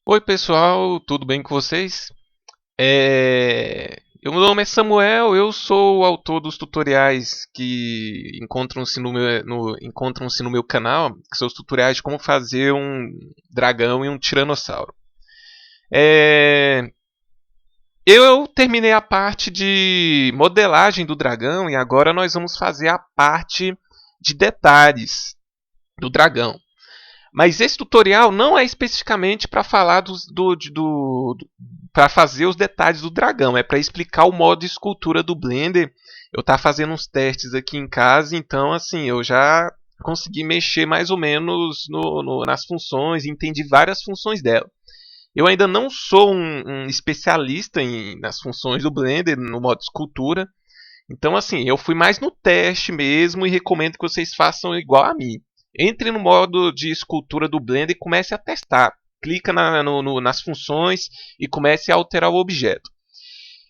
Oi pessoal, tudo bem com vocês? Meu nome é Samuel, eu sou o autor dos tutoriais que encontram-se no meu canal, que são os tutoriais de como fazer um dragão e um tiranossauro. É, eu terminei a parte de modelagem do dragão e agora nós vamos fazer a parte de detalhes do dragão. Mas esse tutorial não é especificamente para falar para fazer os detalhes do dragão, é para explicar o modo de escultura do Blender. Eu estava fazendo uns testes aqui em casa, então assim, eu já consegui mexer mais ou menos nas funções, entendi várias funções dela. Eu ainda não sou um especialista nas funções do Blender, no modo escultura, então, assim, eu fui mais no teste mesmo e recomendo que vocês façam igual a mim. Entre no modo de escultura do Blender e comece a testar. Clica nas funções e comece a alterar o objeto.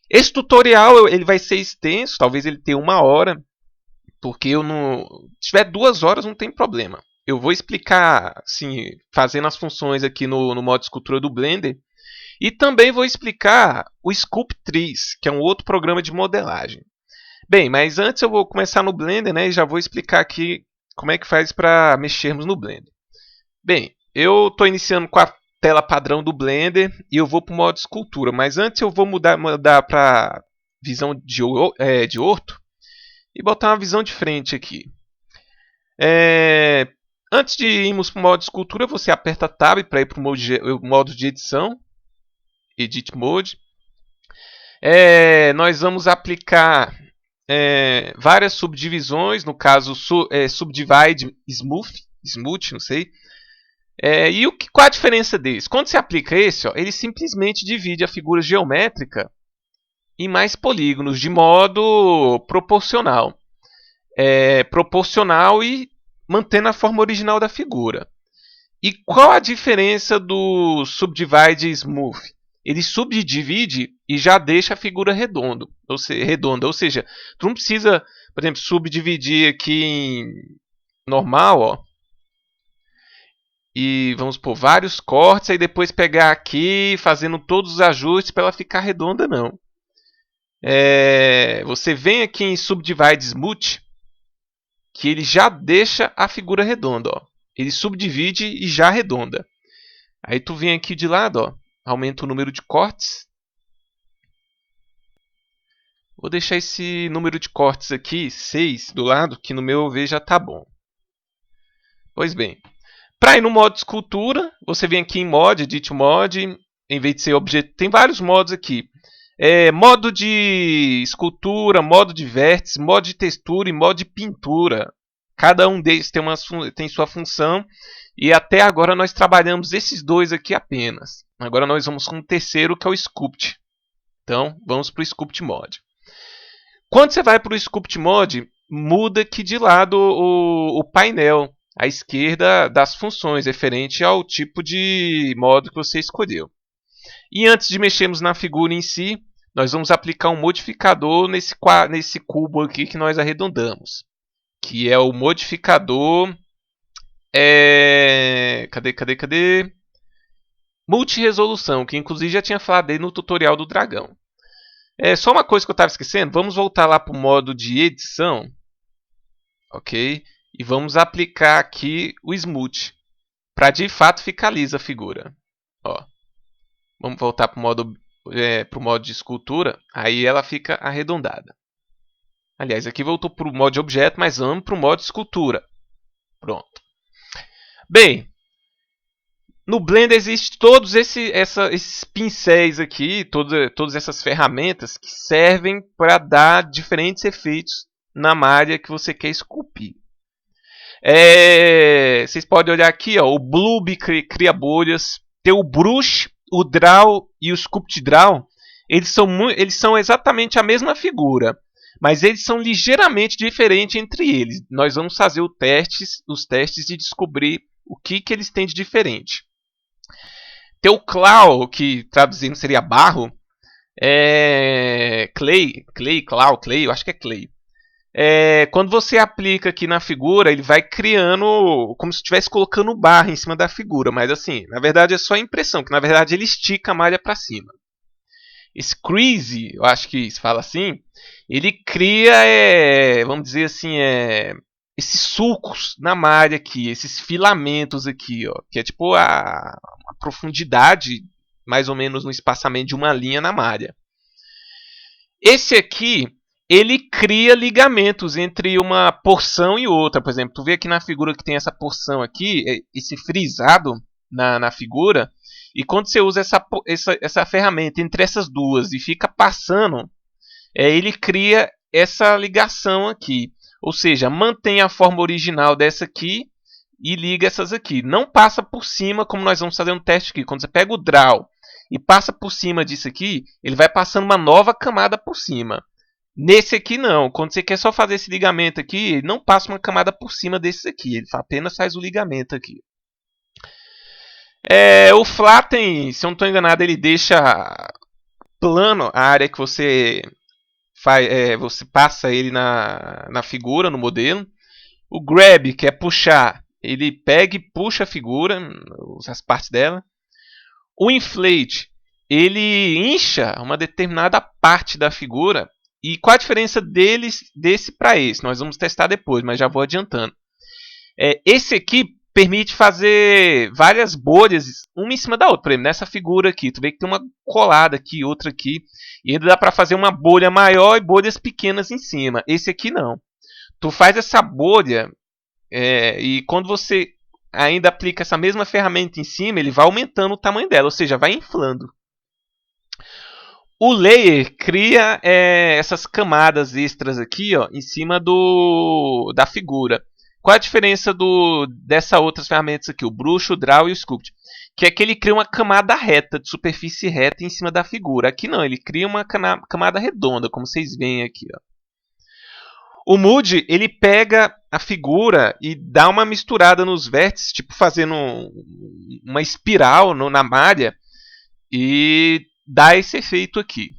Esse tutorial ele vai ser extenso, talvez ele tenha 1 hora, porque eu não. Se tiver 2 horas não tem problema. Eu vou explicar, assim, fazendo as funções aqui no modo escultura do Blender. E também vou explicar o Sculptris, que é um outro programa de modelagem. Bem, mas antes eu vou começar no Blender, né? E já vou explicar aqui como é que faz para mexermos no Blender. Bem, eu estou iniciando com a tela padrão do Blender e eu vou para o modo escultura. Mas antes eu vou mudar para visão de orto e botar uma visão de frente aqui. Antes de irmos para o modo escultura, você aperta Tab para ir para o modo de edição, Edit Mode. Nós vamos aplicar várias subdivisões, no caso Subdivide Smooth, não sei. Qual a diferença deles? Quando você aplica esse, ó, ele simplesmente divide a figura geométrica em mais polígonos, de modo proporcional. Proporcional e mantendo a forma original da figura. E qual a diferença do Subdivide Smooth? Ele subdivide e já deixa a figura redonda. Ou seja, tu não precisa, por exemplo, subdividir aqui em normal, ó, e vamos por vários cortes, aí depois pegar aqui fazendo todos os ajustes para ela ficar redonda, não. Você vem aqui em Subdivide Smooth, que ele já deixa a figura redonda, ó. Ele subdivide e já arredonda. Aí tu vem aqui de lado, ó, aumenta o número de cortes. Vou deixar esse número de cortes aqui, 6, do lado, que no meu ver já está bom. Pois bem, para ir no modo escultura, você vem aqui em Mod, Edit Mod, em vez de ser objeto, tem vários modos aqui. Modo de escultura, modo de vértice, modo de textura e modo de pintura. Cada um deles tem sua função e até agora nós trabalhamos esses dois aqui apenas. Agora nós vamos com o terceiro, que é o Sculpt. Então, vamos para o Sculpt Mode. Quando você vai para o Sculpt Mode, muda aqui de lado o painel à esquerda das funções, referente ao tipo de modo que você escolheu. E antes de mexermos na figura em si, nós vamos aplicar um modificador nesse cubo aqui que nós arredondamos, que é o modificador cadê? Multiresolução, que inclusive já tinha falado dele no tutorial do dragão. Só uma coisa que eu estava esquecendo, vamos voltar lá para o modo de edição, ok? E vamos aplicar aqui o Smooth, para de fato ficar lisa a figura. Ó. Vamos voltar para o modo de escultura, aí ela fica arredondada. Aliás, aqui voltou para o modo de objeto, mas vamos para o modo de escultura. Pronto. Bem, no Blender existem todos esses pincéis aqui, todas essas ferramentas que servem para dar diferentes efeitos na malha que você quer esculpir. Vocês podem olhar aqui, ó, o Bloob cria bolhas, tem o Brush, o Draw e o Sculpt Draw. Eles são exatamente a mesma figura, mas eles são ligeiramente diferentes entre eles. Nós vamos fazer os testes e descobrir o que eles têm de diferente. Tem o Claw, que traduzindo seria barro. Clay, eu acho que é Clay. Quando você aplica aqui na figura, ele vai criando como se estivesse colocando barra em cima da figura, mas assim, na verdade é só a impressão, que na verdade ele estica a malha para cima. Esse crease, eu acho que se fala assim, ele cria, vamos dizer assim, esses sulcos na malha aqui, esses filamentos aqui, ó, que é tipo a profundidade, mais ou menos no espaçamento de uma linha na malha. Esse aqui, ele cria ligamentos entre uma porção e outra. Por exemplo, tu vê aqui na figura que tem essa porção aqui, esse frisado na figura, e quando você usa essa ferramenta entre essas duas e fica passando, ele cria essa ligação aqui. Ou seja, mantém a forma original dessa aqui e liga essas aqui. Não passa por cima, como nós vamos fazer um teste aqui. Quando você pega o draw e passa por cima disso aqui, ele vai passando uma nova camada por cima. Nesse aqui não. Quando você quer só fazer esse ligamento aqui, ele não passa uma camada por cima desse aqui. Ele apenas faz o ligamento aqui. O flatten, se eu não estou enganado, ele deixa plano a área que você você passa ele na figura, no modelo. O grab, que é puxar, ele pega e puxa a figura, as partes dela. O inflate, ele incha uma determinada parte da figura. E qual a diferença desse para esse? Nós vamos testar depois, mas já vou adiantando. Esse aqui permite fazer várias bolhas, uma em cima da outra. Por exemplo, nessa figura aqui, tu vê que tem uma colada aqui, outra aqui. E ainda dá para fazer uma bolha maior e bolhas pequenas em cima. Esse aqui não. Tu faz essa bolha e quando você ainda aplica essa mesma ferramenta em cima, ele vai aumentando o tamanho dela, ou seja, vai inflando. O layer cria essas camadas extras aqui, ó, em cima da figura. Qual a diferença dessas outras ferramentas aqui, o brush, o draw e o sculpt? Que é que ele cria uma camada reta, de superfície reta em cima da figura. Aqui não, ele cria uma camada redonda, como vocês veem aqui, ó. O Mood, ele pega a figura e dá uma misturada nos vértices, tipo fazendo uma espiral na malha, e dá esse efeito aqui.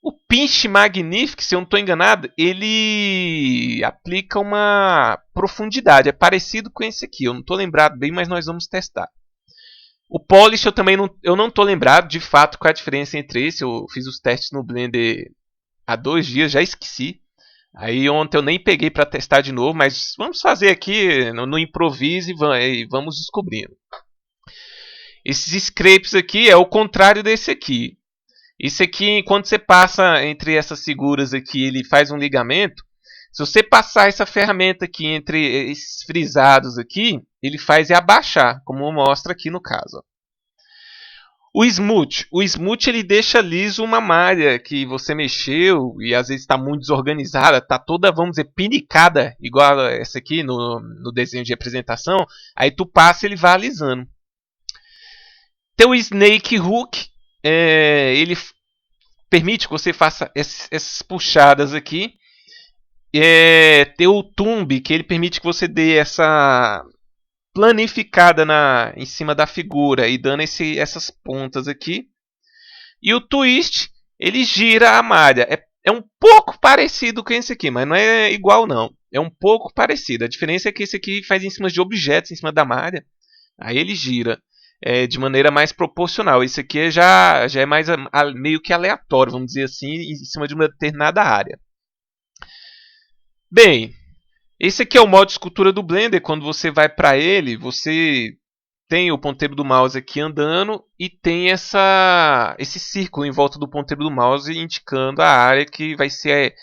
O Pinch Magnific, se eu não estou enganado, ele aplica uma profundidade. É parecido com esse aqui. Eu não estou lembrado bem, mas nós vamos testar. O Polish eu também não estou lembrado de fato qual é a diferença entre esse. Eu fiz os testes no Blender há 2 dias, já esqueci. Aí ontem eu nem peguei para testar de novo, mas vamos fazer aqui no improviso e vamos descobrindo. Esses scrapes aqui é o contrário desse aqui. Esse aqui, quando você passa entre essas figuras aqui, ele faz um ligamento. Se você passar essa ferramenta aqui entre esses frisados aqui, ele faz abaixar, como mostra aqui no caso. O smooth ele deixa liso uma malha que você mexeu e às vezes está muito desorganizada, está toda, vamos dizer, pinicada, igual essa aqui no desenho de representação. Aí tu passa e ele vai alisando. Tem o snake hook, ele permite que você faça essas puxadas aqui. Tem o Tumb, que ele permite que você dê essa planificada em cima da figura e dando essas pontas aqui. E o Twist, ele gira a malha. É um pouco parecido com esse aqui, mas não é igual não. É um pouco parecido. A diferença é que esse aqui faz em cima de objetos, em cima da malha. Aí ele gira de maneira mais proporcional. Esse aqui já é mais meio que aleatório, vamos dizer assim, em cima de uma determinada área. Bem, esse aqui é o modo escultura do Blender. Quando você vai para ele, você tem o ponteiro do mouse aqui andando e tem esse círculo em volta do ponteiro do mouse indicando a área que vai ser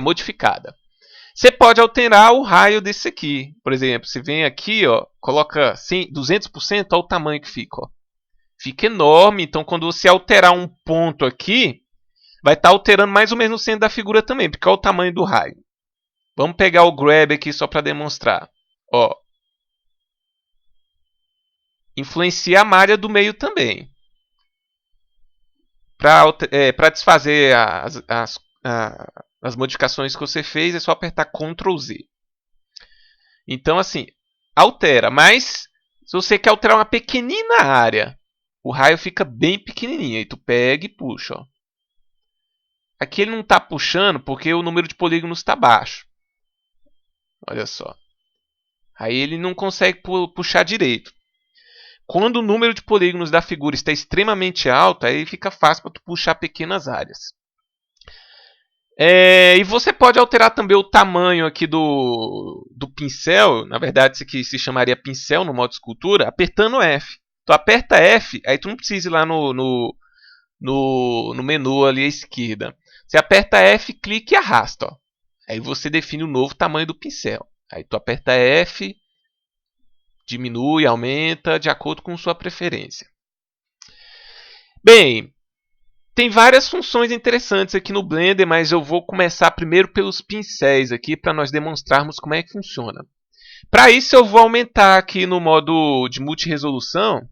modificada. Você pode alterar o raio desse aqui. Por exemplo, você vem aqui, ó, coloca 200%, olha o tamanho que fica. Ó. Fica enorme, então quando você alterar um ponto aqui, vai estar alterando mais ou menos o centro da figura também, porque olha o tamanho do raio. Vamos pegar o grab aqui só para demonstrar. Ó. Influencia a malha do meio também. Para desfazer as modificações que você fez, é só apertar Ctrl Z. Então, assim, altera. Mas, se você quer alterar uma pequenina área, o raio fica bem pequenininho. Aí tu pega e puxa. Ó. Aqui ele não está puxando porque o número de polígonos está baixo. Olha só. Aí ele não consegue puxar direito. Quando o número de polígonos da figura está extremamente alto, aí fica fácil para tu puxar pequenas áreas. E você pode alterar também o tamanho aqui do pincel. Na verdade, isso aqui se chamaria pincel no modo escultura, apertando F. Tu aperta F, aí tu não precisa ir lá no menu ali à esquerda. Você aperta F, clica e arrasta. Ó. Aí você define o novo tamanho do pincel. Aí tu aperta F, diminui, aumenta, de acordo com sua preferência. Bem, tem várias funções interessantes aqui no Blender, mas eu vou começar primeiro pelos pincéis aqui para nós demonstrarmos como é que funciona. Para isso eu vou aumentar aqui no modo de multi-resolução.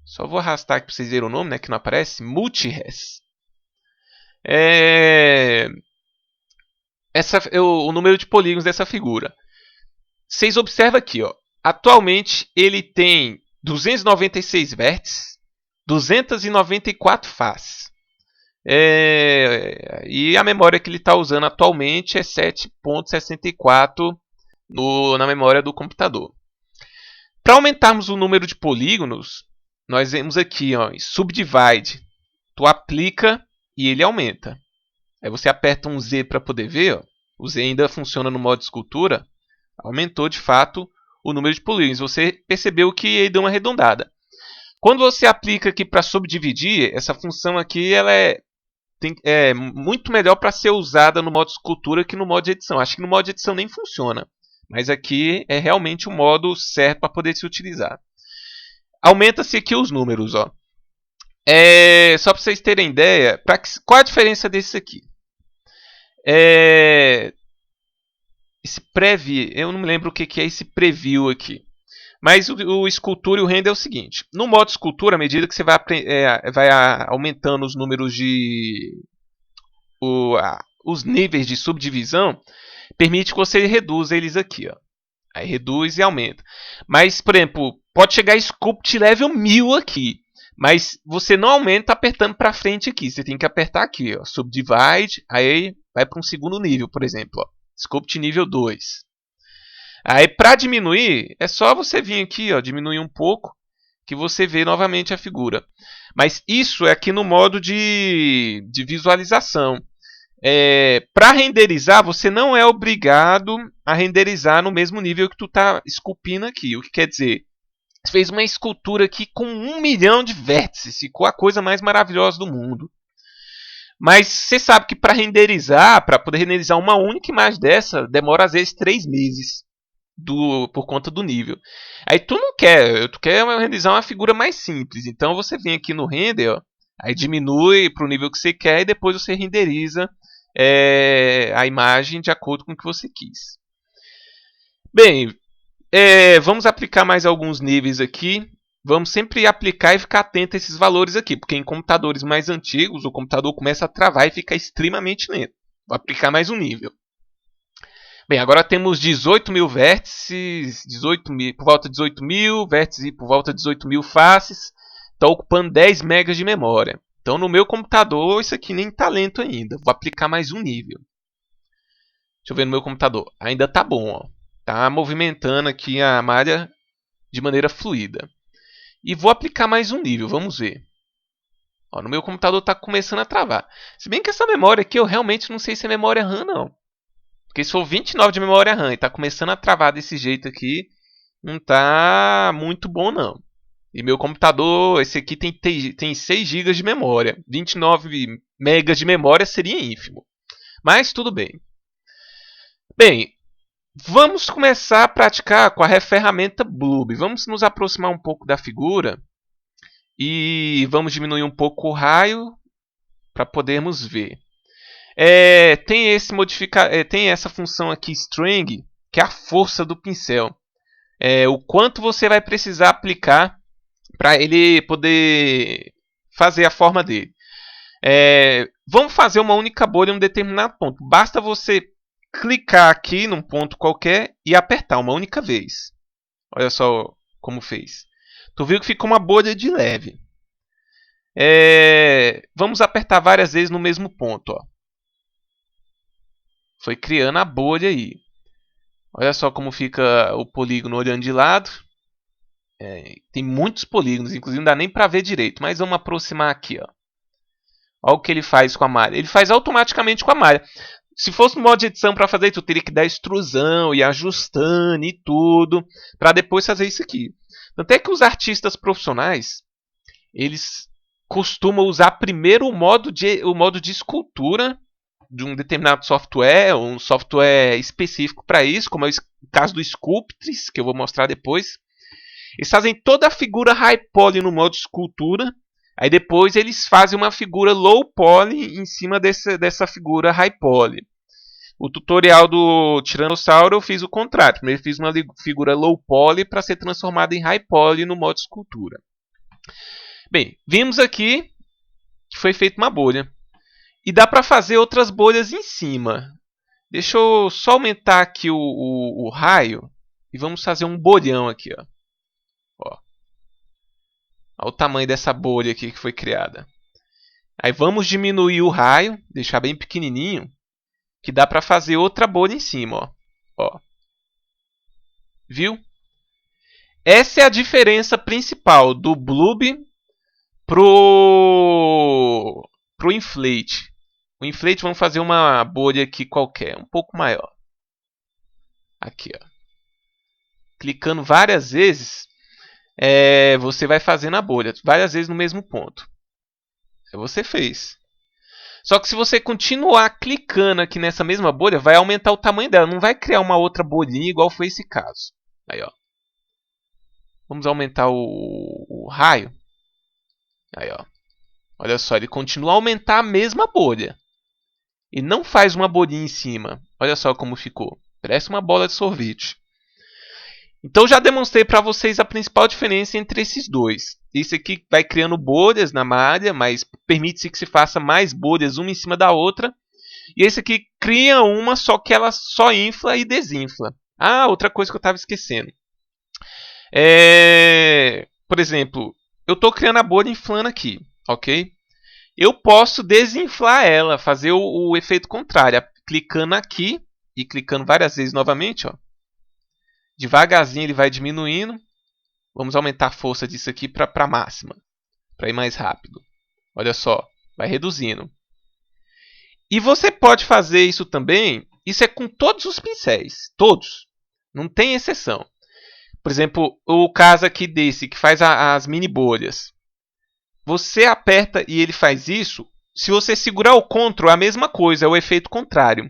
Só vou arrastar aqui para vocês verem o nome, né, que não aparece. Multi-res. O número de polígonos dessa figura. Vocês observam aqui, ó. Atualmente ele tem 296 vértices, 294 faces. E a memória que ele está usando atualmente é 7.64 na memória do computador. Para aumentarmos o número de polígonos, nós vemos aqui, ó, em Subdivide. Tu aplica e ele aumenta. Aí você aperta um Z para poder ver. Ó. O Z ainda funciona no modo escultura. Aumentou de fato o número de polígonos. Você percebeu que ele deu uma arredondada. Quando você aplica aqui para subdividir, essa função aqui ela é muito melhor para ser usada no modo escultura que no modo de edição. Acho que no modo de edição nem funciona. Mas aqui é realmente o modo certo para poder se utilizar. Aumenta-se aqui os números. Ó. Só para vocês terem ideia, qual a diferença desse aqui? Esse preview, eu não me lembro o que é esse preview aqui. Mas o escultura e o render é o seguinte. No modo escultura, à medida que você vai aumentando os números os níveis de subdivisão, permite que você reduza eles aqui. Ó. Aí reduz e aumenta. Mas, por exemplo, pode chegar a Sculpt Level 1000 aqui. Mas você não aumenta apertando para frente aqui. Você tem que apertar aqui. Ó, Subdivide, aí vai para um segundo nível, por exemplo. Ó, Sculpt nível 2. Aí para diminuir, é só você vir aqui, ó, diminuir um pouco, que você vê novamente a figura. Mas isso é aqui no modo de visualização. Para renderizar, você não é obrigado a renderizar no mesmo nível que tu está esculpindo aqui. O que quer dizer? Você fez uma escultura aqui com 1 milhão de vértices. Ficou a coisa mais maravilhosa do mundo. Mas você sabe que para poder renderizar uma única imagem dessa, demora às vezes 3 meses. Por conta do nível. Aí tu quer renderizar uma figura mais simples. Então você vem aqui no render, ó, aí diminui para o nível que você quer e depois você renderiza a imagem de acordo com o que você quis. Bem, vamos aplicar mais alguns níveis aqui. Vamos sempre aplicar e ficar atento a esses valores aqui, porque em computadores mais antigos o computador começa a travar e fica extremamente lento. Vou aplicar mais um nível. Bem, agora temos 18.000 vértices, por volta de 18.000 vértices e por volta de 18.000 faces. Está ocupando 10 megas de memória. Então no meu computador isso aqui nem está lento ainda. Vou aplicar mais um nível. Deixa eu ver no meu computador. Ainda está bom. Está movimentando aqui a malha de maneira fluida. E vou aplicar mais um nível. Vamos ver. Ó, no meu computador está começando a travar. Se bem que essa memória aqui eu realmente não sei se é memória RAM não. Porque se for 29 de memória RAM e está começando a travar desse jeito aqui, não está muito bom não. E meu computador, esse aqui tem 6 GB de memória. 29 MB de memória seria ínfimo. Mas tudo bem. Bem, vamos começar a praticar com a ferramenta Bloob. Vamos nos aproximar um pouco da figura. E vamos diminuir um pouco o raio para podermos ver. Tem essa função aqui string, que é a força do pincel. O quanto você vai precisar aplicar para ele poder fazer a forma dele. Vamos fazer uma única bolha em um determinado ponto. Basta você clicar aqui num ponto qualquer e apertar uma única vez. Olha só como fez. Tu viu que ficou uma bolha de leve. Vamos apertar várias vezes no mesmo ponto. Ó. Foi criando a bolha aí. Olha só como fica o polígono olhando de lado. Tem muitos polígonos, inclusive não dá nem para ver direito. Mas vamos aproximar aqui. Ó. Olha o que ele faz com a malha. Ele faz automaticamente com a malha. Se fosse no modo de edição para fazer isso, eu teria que dar extrusão e ajustando e tudo para depois fazer isso aqui. Tanto é que os artistas profissionais, eles costumam usar primeiro o modo de escultura de um determinado software, um software específico para isso, como é o caso do Sculptris, que eu vou mostrar depois. Eles fazem toda a figura high poly no modo escultura, aí depois eles fazem uma figura low poly em cima dessa figura high poly. O tutorial do Tiranossauro eu fiz o contrário. Primeiro eu fiz uma figura low poly para ser transformada em high poly no modo escultura. Bem, vimos aqui que foi feita uma bolha. E dá para fazer outras bolhas em cima. Deixa eu só aumentar aqui o raio e vamos fazer um bolhão aqui. Ó. Olha o tamanho dessa bolha aqui que foi criada. Aí vamos diminuir o raio, deixar bem pequenininho, que dá para fazer outra bolha em cima. Ó. Viu? Essa é a diferença principal do Bloob pro inflate. O inflate, vamos fazer uma bolha aqui qualquer, um pouco maior. Aqui, ó. Clicando várias vezes, você vai fazendo a bolha, várias vezes no mesmo ponto. Aí você fez. Só que se você continuar clicando aqui nessa mesma bolha, vai aumentar o tamanho dela. Não vai criar uma outra bolinha igual foi esse caso. Aí, ó. Vamos aumentar o raio. Aí, ó. Olha só, ele continua a aumentar a mesma bolha. E não faz uma bolinha em cima. Olha só como ficou. Parece uma bola de sorvete. Então já demonstrei para vocês a principal diferença entre esses dois. Esse aqui vai criando bolhas na malha, mas permite-se que se faça mais bolhas uma em cima da outra. E esse aqui cria uma, só que ela só infla e desinfla. Ah, outra coisa que eu estava esquecendo. Por exemplo, eu estou criando a bolha inflando aqui, ok? Eu posso desinflar ela, fazer o efeito contrário, clicando aqui e clicando várias vezes novamente, ó. Devagarzinho ele vai diminuindo. Vamos aumentar a força disso aqui para máxima, para ir mais rápido. Olha só, vai reduzindo. E você pode fazer isso também, isso é com todos os pincéis, todos, não tem exceção. Por exemplo, o caso aqui desse, que faz as mini bolhas. Você aperta e ele faz isso. Se você segurar o Ctrl, é a mesma coisa, é o efeito contrário.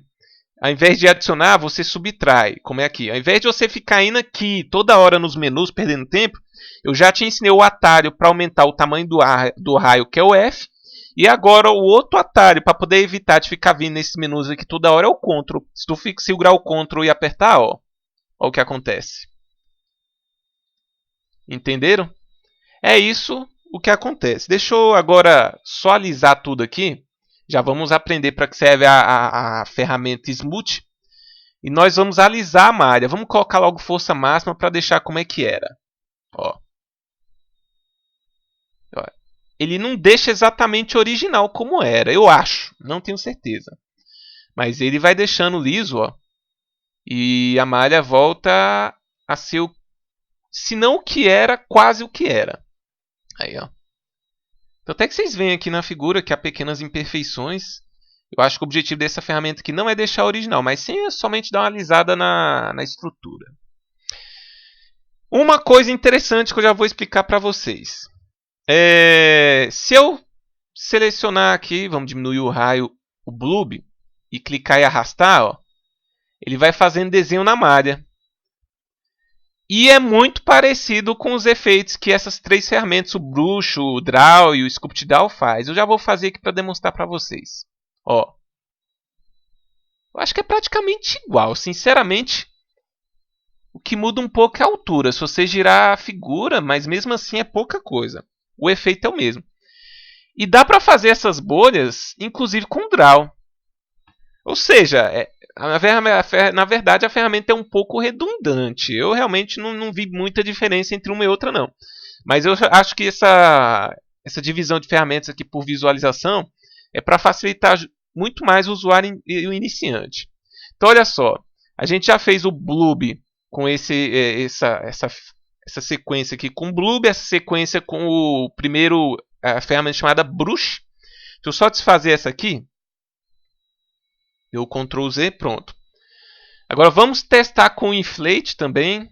Ao invés de adicionar, você subtrai, como é aqui. Ao invés de você ficar indo aqui toda hora nos menus, perdendo tempo, eu já te ensinei o atalho para aumentar o tamanho do raio, que é o F. E agora o outro atalho, para poder evitar de ficar vindo nesses menus aqui toda hora, é o Ctrl. Se tu segurar o Ctrl e apertar, ó o que acontece. Entenderam? É isso o que acontece. Deixa eu agora só alisar tudo aqui. Já vamos aprender para que serve a ferramenta Smooth. E nós vamos alisar a malha. Vamos colocar logo força máxima para deixar como é que era. Ó. Ele não deixa exatamente original como era, eu acho. Não tenho certeza. Mas ele vai deixando liso, ó. E a malha volta a ser, se não o que era, quase o que era. Aí, ó. Então, até que vocês veem aqui na figura que há pequenas imperfeições. Eu acho que o objetivo dessa ferramenta aqui não é deixar original, mas sim é somente dar uma alisada na estrutura. Uma coisa interessante que eu já vou explicar para vocês. Se eu selecionar aqui, vamos diminuir o raio, o Bloob, e clicar e arrastar, ó, ele vai fazendo desenho na malha. E é muito parecido com os efeitos que essas três ferramentas, o Brush, o Draw e o SculptDAW faz. Eu já vou fazer aqui para demonstrar para vocês. Ó. Eu acho que é praticamente igual. Sinceramente, o que muda um pouco é a altura. Se você girar a figura, mas mesmo assim é pouca coisa. O efeito é o mesmo. E dá para fazer essas bolhas, inclusive com Draw. Ou seja, na verdade a ferramenta é um pouco redundante. Eu realmente não vi muita diferença entre uma e outra, não. Mas eu acho que essa divisão de ferramentas aqui por visualização é para facilitar muito mais o usuário e o iniciante. Então, olha só, a gente já fez o Bloob com essa sequência aqui com o Bloob, essa sequência com o primeiro a ferramenta chamada Brush. Deixa eu só desfazer essa aqui. Deu Ctrl Z, pronto. Agora vamos testar com o Inflate também.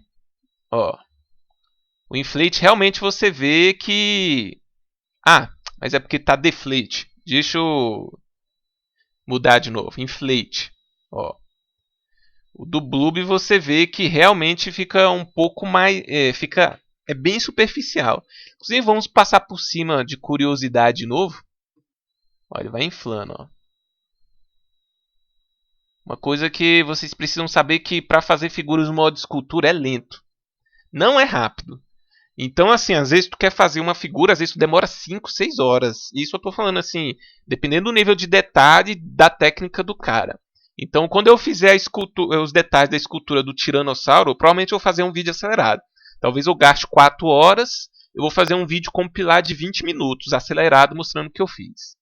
Ó, o Inflate realmente você vê que... Ah, mas é porque está Deflate. Deixa eu mudar de novo. Inflate. Ó. O do Bloob você vê que realmente fica um pouco mais... É bem superficial. Inclusive vamos passar por cima de curiosidade de novo. Ó, ele vai inflando. Ó. Uma coisa que vocês precisam saber que para fazer figuras no modo escultura é lento. Não é rápido. Então, assim, às vezes tu quer fazer uma figura, às vezes tu demora 5, 6 horas. Isso eu tô falando assim, dependendo do nível de detalhe da técnica do cara. Então, quando eu fizer os detalhes da escultura do Tiranossauro, provavelmente eu vou fazer um vídeo acelerado. Talvez eu gaste 4 horas, eu vou fazer um vídeo compilado de 20 minutos, acelerado, mostrando o que eu fiz.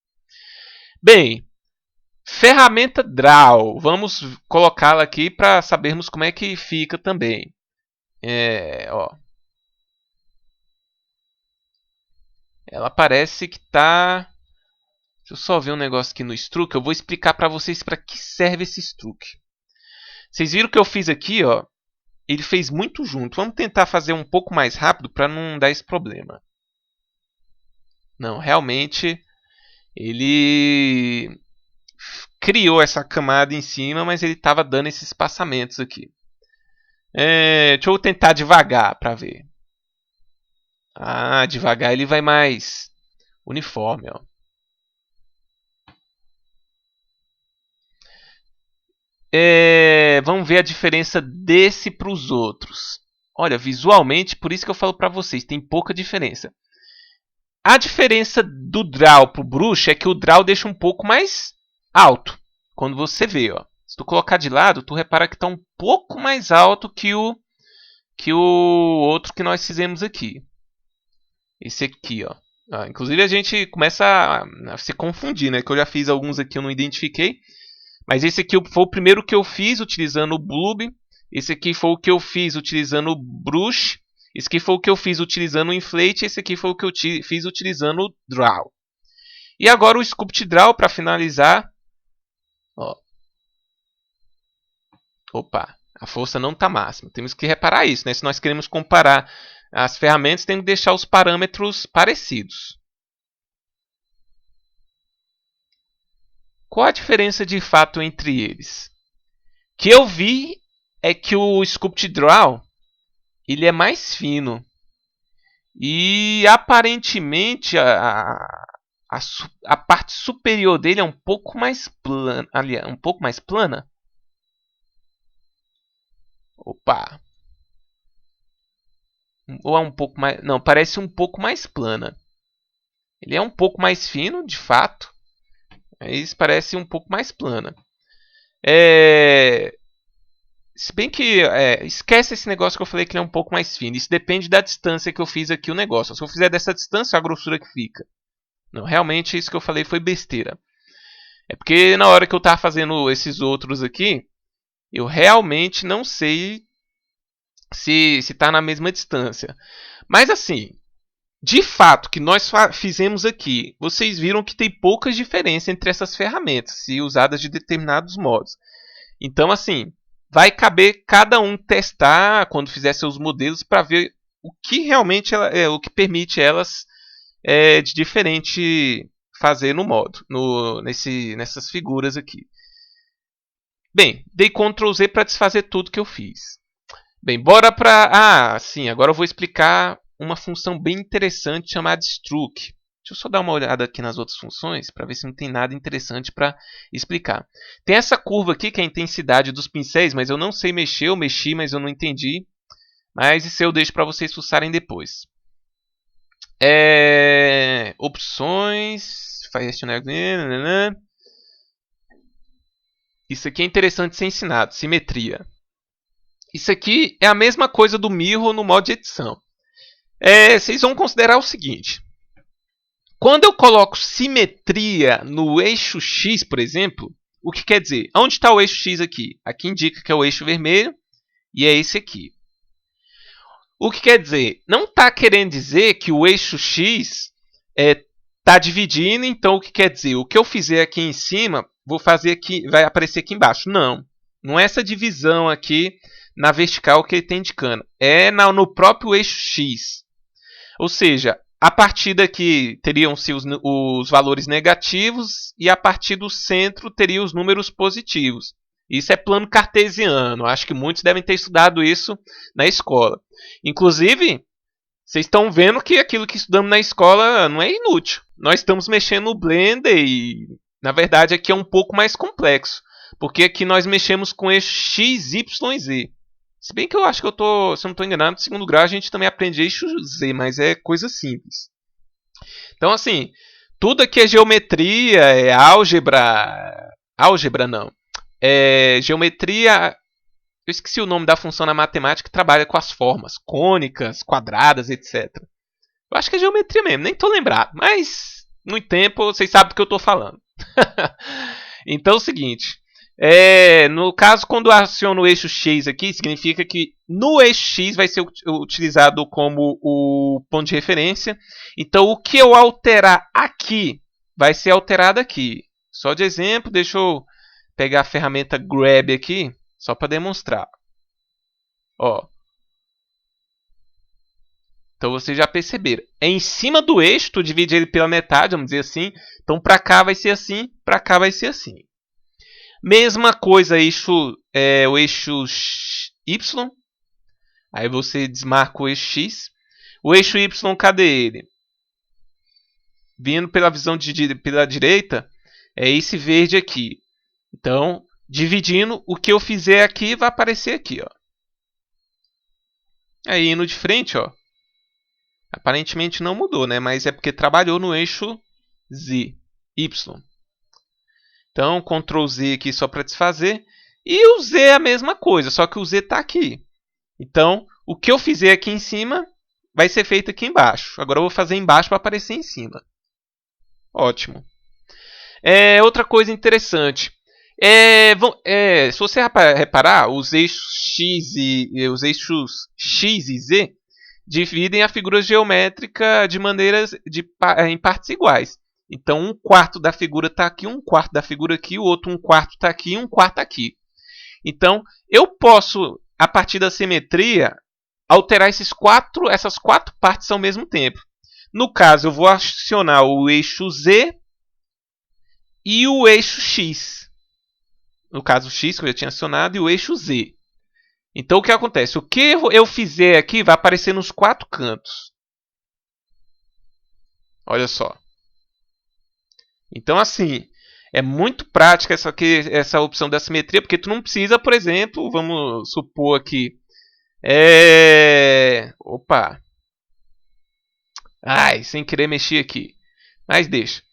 Bem, ferramenta Draw. Vamos colocá-la aqui para sabermos como é que fica também. Ó. Ela parece que está... Deixa eu só ver um negócio aqui no Struck. Eu vou explicar para vocês para que serve esse Struck. Vocês viram o que eu fiz aqui, ó? Ele fez muito junto. Vamos tentar fazer um pouco mais rápido para não dar esse problema. Não, realmente ele criou essa camada em cima, mas ele estava dando esses espaçamentos aqui. Deixa eu tentar devagar para ver. Ah, devagar ele vai mais uniforme, ó. Vamos ver a diferença desse para os outros. Olha, visualmente, por isso que eu falo para vocês, tem pouca diferença. A diferença do Draw para o Brush é que o Draw deixa um pouco mais alto. Quando você vê, ó. Se tu colocar de lado, tu repara que está um pouco mais alto que o outro que nós fizemos aqui. Esse aqui, ó. Inclusive a gente começa a se confundir, né? Que eu já fiz alguns aqui, eu não identifiquei. Mas esse aqui foi o primeiro que eu fiz utilizando o Bloob. Esse aqui foi o que eu fiz utilizando o Brush. Esse aqui foi o que eu fiz utilizando o Inflate. Esse aqui foi o que eu fiz utilizando o Draw. E agora o Sculpt Draw para finalizar. Ó. Opa, a força não está máxima. Temos que reparar isso, né? Se nós queremos comparar as ferramentas, temos que deixar os parâmetros parecidos. Qual a diferença de fato entre eles? O que eu vi é que o Sculpt Draw ele é mais fino. E aparentemente a parte superior dele é um pouco mais plana. Aliás, um pouco mais plana. Opa! Ou é um pouco mais... Não, parece um pouco mais plana. Ele é um pouco mais fino, de fato. Mas parece um pouco mais plana. Se bem que esquece esse negócio que eu falei que ele é um pouco mais fino. Isso depende da distância que eu fiz aqui o negócio. Se eu fizer dessa distância, a grossura que fica. Não, realmente isso que eu falei foi besteira. É porque na hora que eu estava fazendo esses outros aqui, eu realmente não sei se está na mesma distância. Mas assim, de fato, que nós fizemos aqui, vocês viram que tem poucas diferenças entre essas ferramentas, se usadas de determinados modos. Então, assim, vai caber cada um testar quando fizer seus modelos para ver o que realmente o que permite elas de diferente fazer no modo, nessas figuras aqui. Bem, dei Ctrl Z para desfazer tudo que eu fiz. Bem, bora para... sim, agora eu vou explicar uma função bem interessante chamada Struck. Deixa eu só dar uma olhada aqui nas outras funções para ver se não tem nada interessante para explicar. Tem essa curva aqui que é a intensidade dos pincéis, mas eu não sei mexer, eu mexi, mas eu não entendi. Mas isso eu deixo para vocês fuçarem depois. Opções... Isso aqui é interessante ser ensinado, simetria. Isso aqui é a mesma coisa do Mirror no modo de edição. Vocês vão considerar o seguinte. Quando eu coloco simetria no eixo X, por exemplo, o que quer dizer? Onde está o eixo X aqui? Aqui indica que é o eixo vermelho e é esse aqui. O que quer dizer? Não está querendo dizer que o eixo X está dividindo, então o que quer dizer? O que eu fizer aqui em cima, vou fazer aqui, vai aparecer aqui embaixo. Não. Não é essa divisão aqui na vertical que ele está indicando. É no próprio eixo X. Ou seja, a partir daqui teriam-se os valores negativos e a partir do centro teria os números positivos. Isso é plano cartesiano. Acho que muitos devem ter estudado isso na escola. Inclusive, vocês estão vendo que aquilo que estudamos na escola não é inútil. Nós estamos mexendo no Blender e, na verdade, aqui é um pouco mais complexo. Porque aqui nós mexemos com eixo X, Y e Z. Se bem que eu acho que se eu não estou enganado, no segundo grau a gente também aprende eixo Z, mas é coisa simples. Então, assim, tudo aqui é geometria, é álgebra. Álgebra não. É geometria. Eu esqueci o nome da função na matemática que trabalha com as formas cônicas, quadradas, etc. Eu acho que é geometria mesmo, nem estou lembrado, mas muito tempo vocês sabem do que eu estou falando. Então é o seguinte, no caso quando eu aciono o eixo X aqui, significa que no eixo X vai ser utilizado como o ponto de referência. Então o que eu alterar aqui vai ser alterado aqui. Só de exemplo, deixa eu pegar a ferramenta Grab aqui, só para demonstrar. Ó. Então vocês já perceberam. É em cima do eixo, tu divide ele pela metade, vamos dizer assim. Então para cá vai ser assim, para cá vai ser assim. Mesma coisa o eixo Y. Aí você desmarca o eixo X. O eixo Y, cadê ele? Vindo pela visão pela direita, é esse verde aqui. Então, dividindo, o que eu fizer aqui vai aparecer aqui, ó. Aí indo de frente, ó. Aparentemente não mudou, né? Mas é porque trabalhou no eixo Z, Y. Então, Ctrl Z aqui só para desfazer. E o Z é a mesma coisa, só que o Z está aqui. Então, o que eu fizer aqui em cima vai ser feito aqui embaixo. Agora eu vou fazer embaixo para aparecer em cima. Ótimo. Outra coisa interessante. Se você reparar, os eixos X e Z dividem a figura geométrica em partes iguais. Então, um quarto da figura está aqui, um quarto da figura aqui, o outro um quarto está aqui e um quarto aqui. Então, eu posso, a partir da simetria, alterar essas quatro partes ao mesmo tempo. No caso, eu vou acionar o eixo Z e o eixo X. No caso, o X que eu já tinha acionado e o eixo Z. Então, o que acontece? O que eu fizer aqui vai aparecer nos quatro cantos. Olha só. Então, assim, é muito prática essa opção da simetria, porque tu não precisa, por exemplo, vamos supor aqui... Opa! Ai, sem querer mexer aqui. Mas deixa.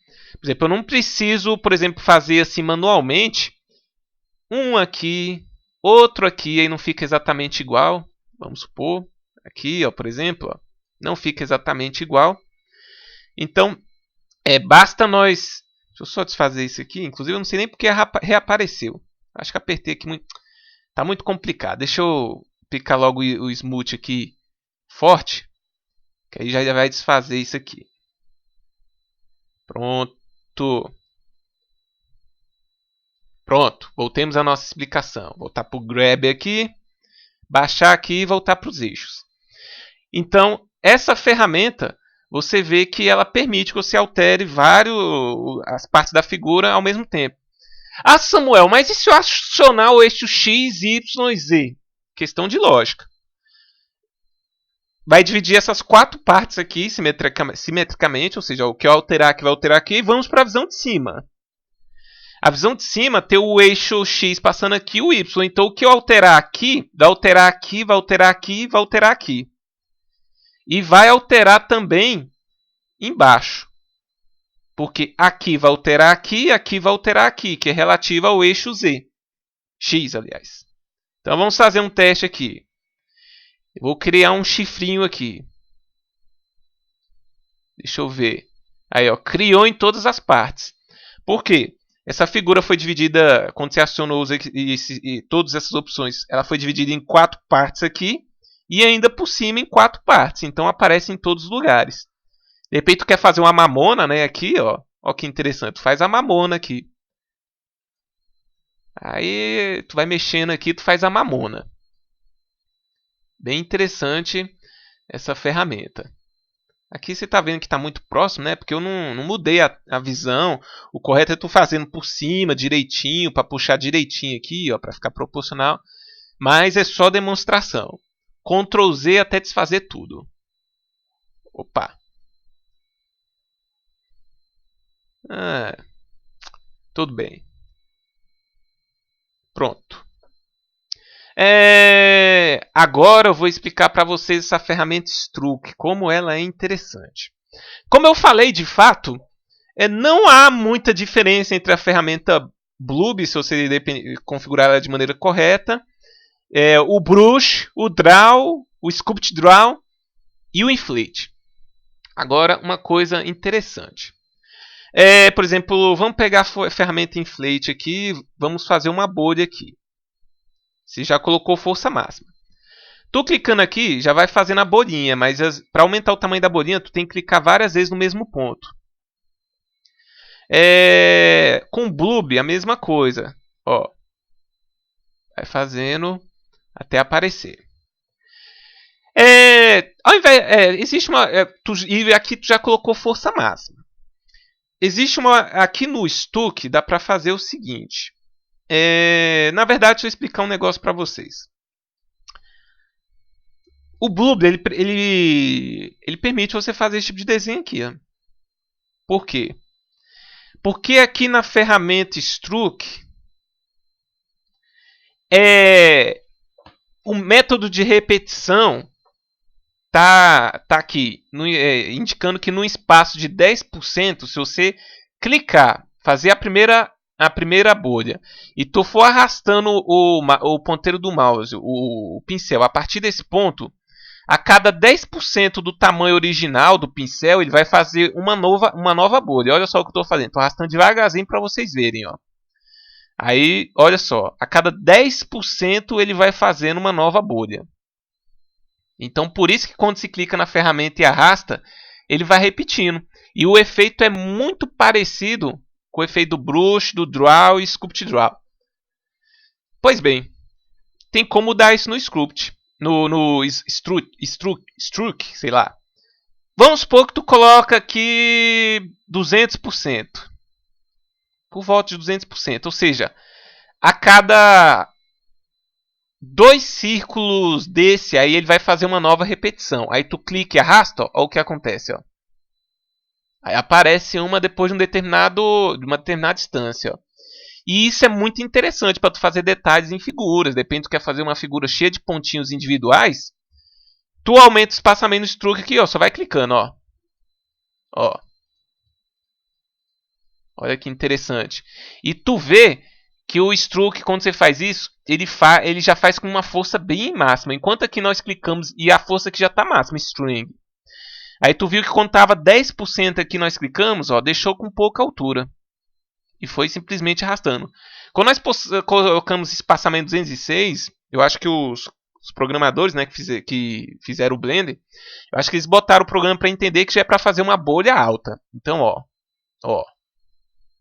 Por exemplo, eu não preciso, por exemplo, fazer assim manualmente. Um aqui, outro aqui, aí não fica exatamente igual. Vamos supor. Aqui, ó, por exemplo, ó, não fica exatamente igual. Então, basta nós... Deixa eu só desfazer isso aqui. Inclusive, eu não sei nem porque reapareceu. Acho que apertei aqui muito. Tá muito complicado. Deixa eu picar logo o smooth aqui forte. Que aí já vai desfazer isso aqui. Pronto. Pronto. Voltemos à nossa explicação. Voltar para o Grab aqui. Baixar aqui e voltar para os eixos. Então, essa ferramenta... Você vê que ela permite que você altere as partes da figura ao mesmo tempo. Ah, Samuel, mas e se eu acionar o eixo X, Y e Z? Questão de lógica. Vai dividir essas quatro partes aqui simetricamente, ou seja, o que eu alterar aqui vai alterar aqui, e vamos para a visão de cima. A visão de cima tem o eixo X passando aqui e o Y. Então, o que eu alterar aqui, vai alterar aqui, vai alterar aqui, vai alterar aqui. E vai alterar também embaixo. Porque aqui vai alterar aqui, aqui vai alterar aqui, que é relativa ao eixo Z. X, aliás. Então vamos fazer um teste aqui. Eu vou criar um chifrinho aqui. Deixa eu ver. Aí, ó, criou em todas as partes. Por quê? Essa figura foi dividida, quando você acionou todas essas opções, ela foi dividida em 4 partes aqui, e ainda por cima em 4 partes, então aparece em todos os lugares. De repente tu quer fazer uma mamona, né, aqui, ó. Ó que interessante, tu faz a mamona aqui. Aí tu vai mexendo aqui, tu faz a mamona. Bem interessante essa ferramenta. Aqui você está vendo que está muito próximo, né? Porque eu não mudei a visão. O correto é tu fazendo por cima, direitinho, para puxar direitinho aqui, ó, para ficar proporcional. Mas é só demonstração. Ctrl Z até desfazer tudo. Opa. Tudo bem. Pronto. Agora eu vou explicar para vocês essa ferramenta Struck, como ela é interessante. Como eu falei, de fato, não há muita diferença entre a ferramenta Bloob, se você configurar ela de maneira correta, o Brush, o Draw, o Sculpt Draw e o Inflate. Agora, uma coisa interessante. Por exemplo, vamos pegar a ferramenta Inflate aqui, vamos fazer uma bolha aqui. Você já colocou força máxima. Tu clicando aqui, já vai fazendo a bolinha, mas para aumentar o tamanho da bolinha, tu tem que clicar várias vezes no mesmo ponto. Com o Bloob, a mesma coisa. Ó, vai fazendo até aparecer. Ao invés, existe uma. E aqui tu já colocou força máxima. Existe uma. Aqui no Stuck dá para fazer o seguinte. Na verdade, deixa eu explicar um negócio para vocês. O Bloob ele permite você fazer esse tipo de desenho aqui. Ó. Por quê? Porque aqui na ferramenta Struck o método de repetição tá aqui indicando que no espaço de 10%, se você clicar, fazer a primeira bolha e tu for arrastando o ponteiro do mouse, o pincel, a partir desse ponto, a cada 10% do tamanho original do pincel, ele vai fazer uma nova bolha. Olha só o que eu estou fazendo. Estou arrastando devagarzinho para vocês verem. Ó. Aí, olha só. A cada 10% ele vai fazendo uma nova bolha. Então, por isso que quando se clica na ferramenta e arrasta, ele vai repetindo. E o efeito é muito parecido com o efeito do Brush, do Draw e Sculpt Draw. Pois bem, tem como mudar isso no Sculpt. No Struck, sei lá. Vamos supor que tu coloca aqui 200%. Por volta de 200%. Ou seja, a cada 2 círculos desse, aí ele vai fazer uma nova repetição. Aí tu clica e arrasta, ó, olha o que acontece. Ó. Aí aparece uma depois de uma determinada distância. Ó. E isso é muito interessante para tu fazer detalhes em figuras. Depende, tu quer fazer uma figura cheia de pontinhos individuais. Tu aumenta o espaçamento do Struck aqui, ó. Só vai clicando, ó. Ó. Olha que interessante. E tu vê que o Struck, quando você faz isso, ele já faz com uma força bem máxima. Enquanto aqui nós clicamos e a força aqui já está máxima, String. Aí tu viu que quando estava 10% aqui nós clicamos, ó, deixou com pouca altura. E foi simplesmente arrastando. Quando nós colocamos espaçamento 206, eu acho que os programadores, né, que fizeram o Blender, eu acho que eles botaram o programa para entender que já é para fazer uma bolha alta. Então, ó,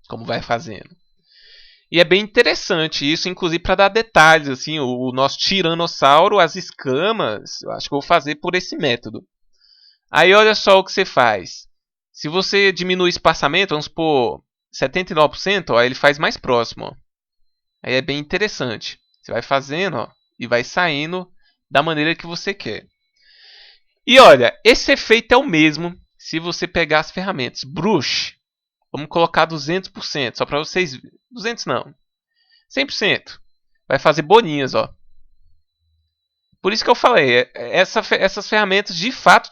como vai fazendo. E é bem interessante isso, inclusive para dar detalhes, assim, o nosso tiranossauro, as escamas, eu acho que eu vou fazer por esse método. Aí olha só o que você faz. Se você diminui o espaçamento, vamos supor 79%, ó, ele faz mais próximo. Ó. Aí é bem interessante. Você vai fazendo, ó, e vai saindo da maneira que você quer. E olha, esse efeito é o mesmo se você pegar as ferramentas. Brush, vamos colocar 200%, só para vocês verem. 200 não, 100%. Vai fazer bolinhas, ó. Por isso que eu falei, essas ferramentas de fato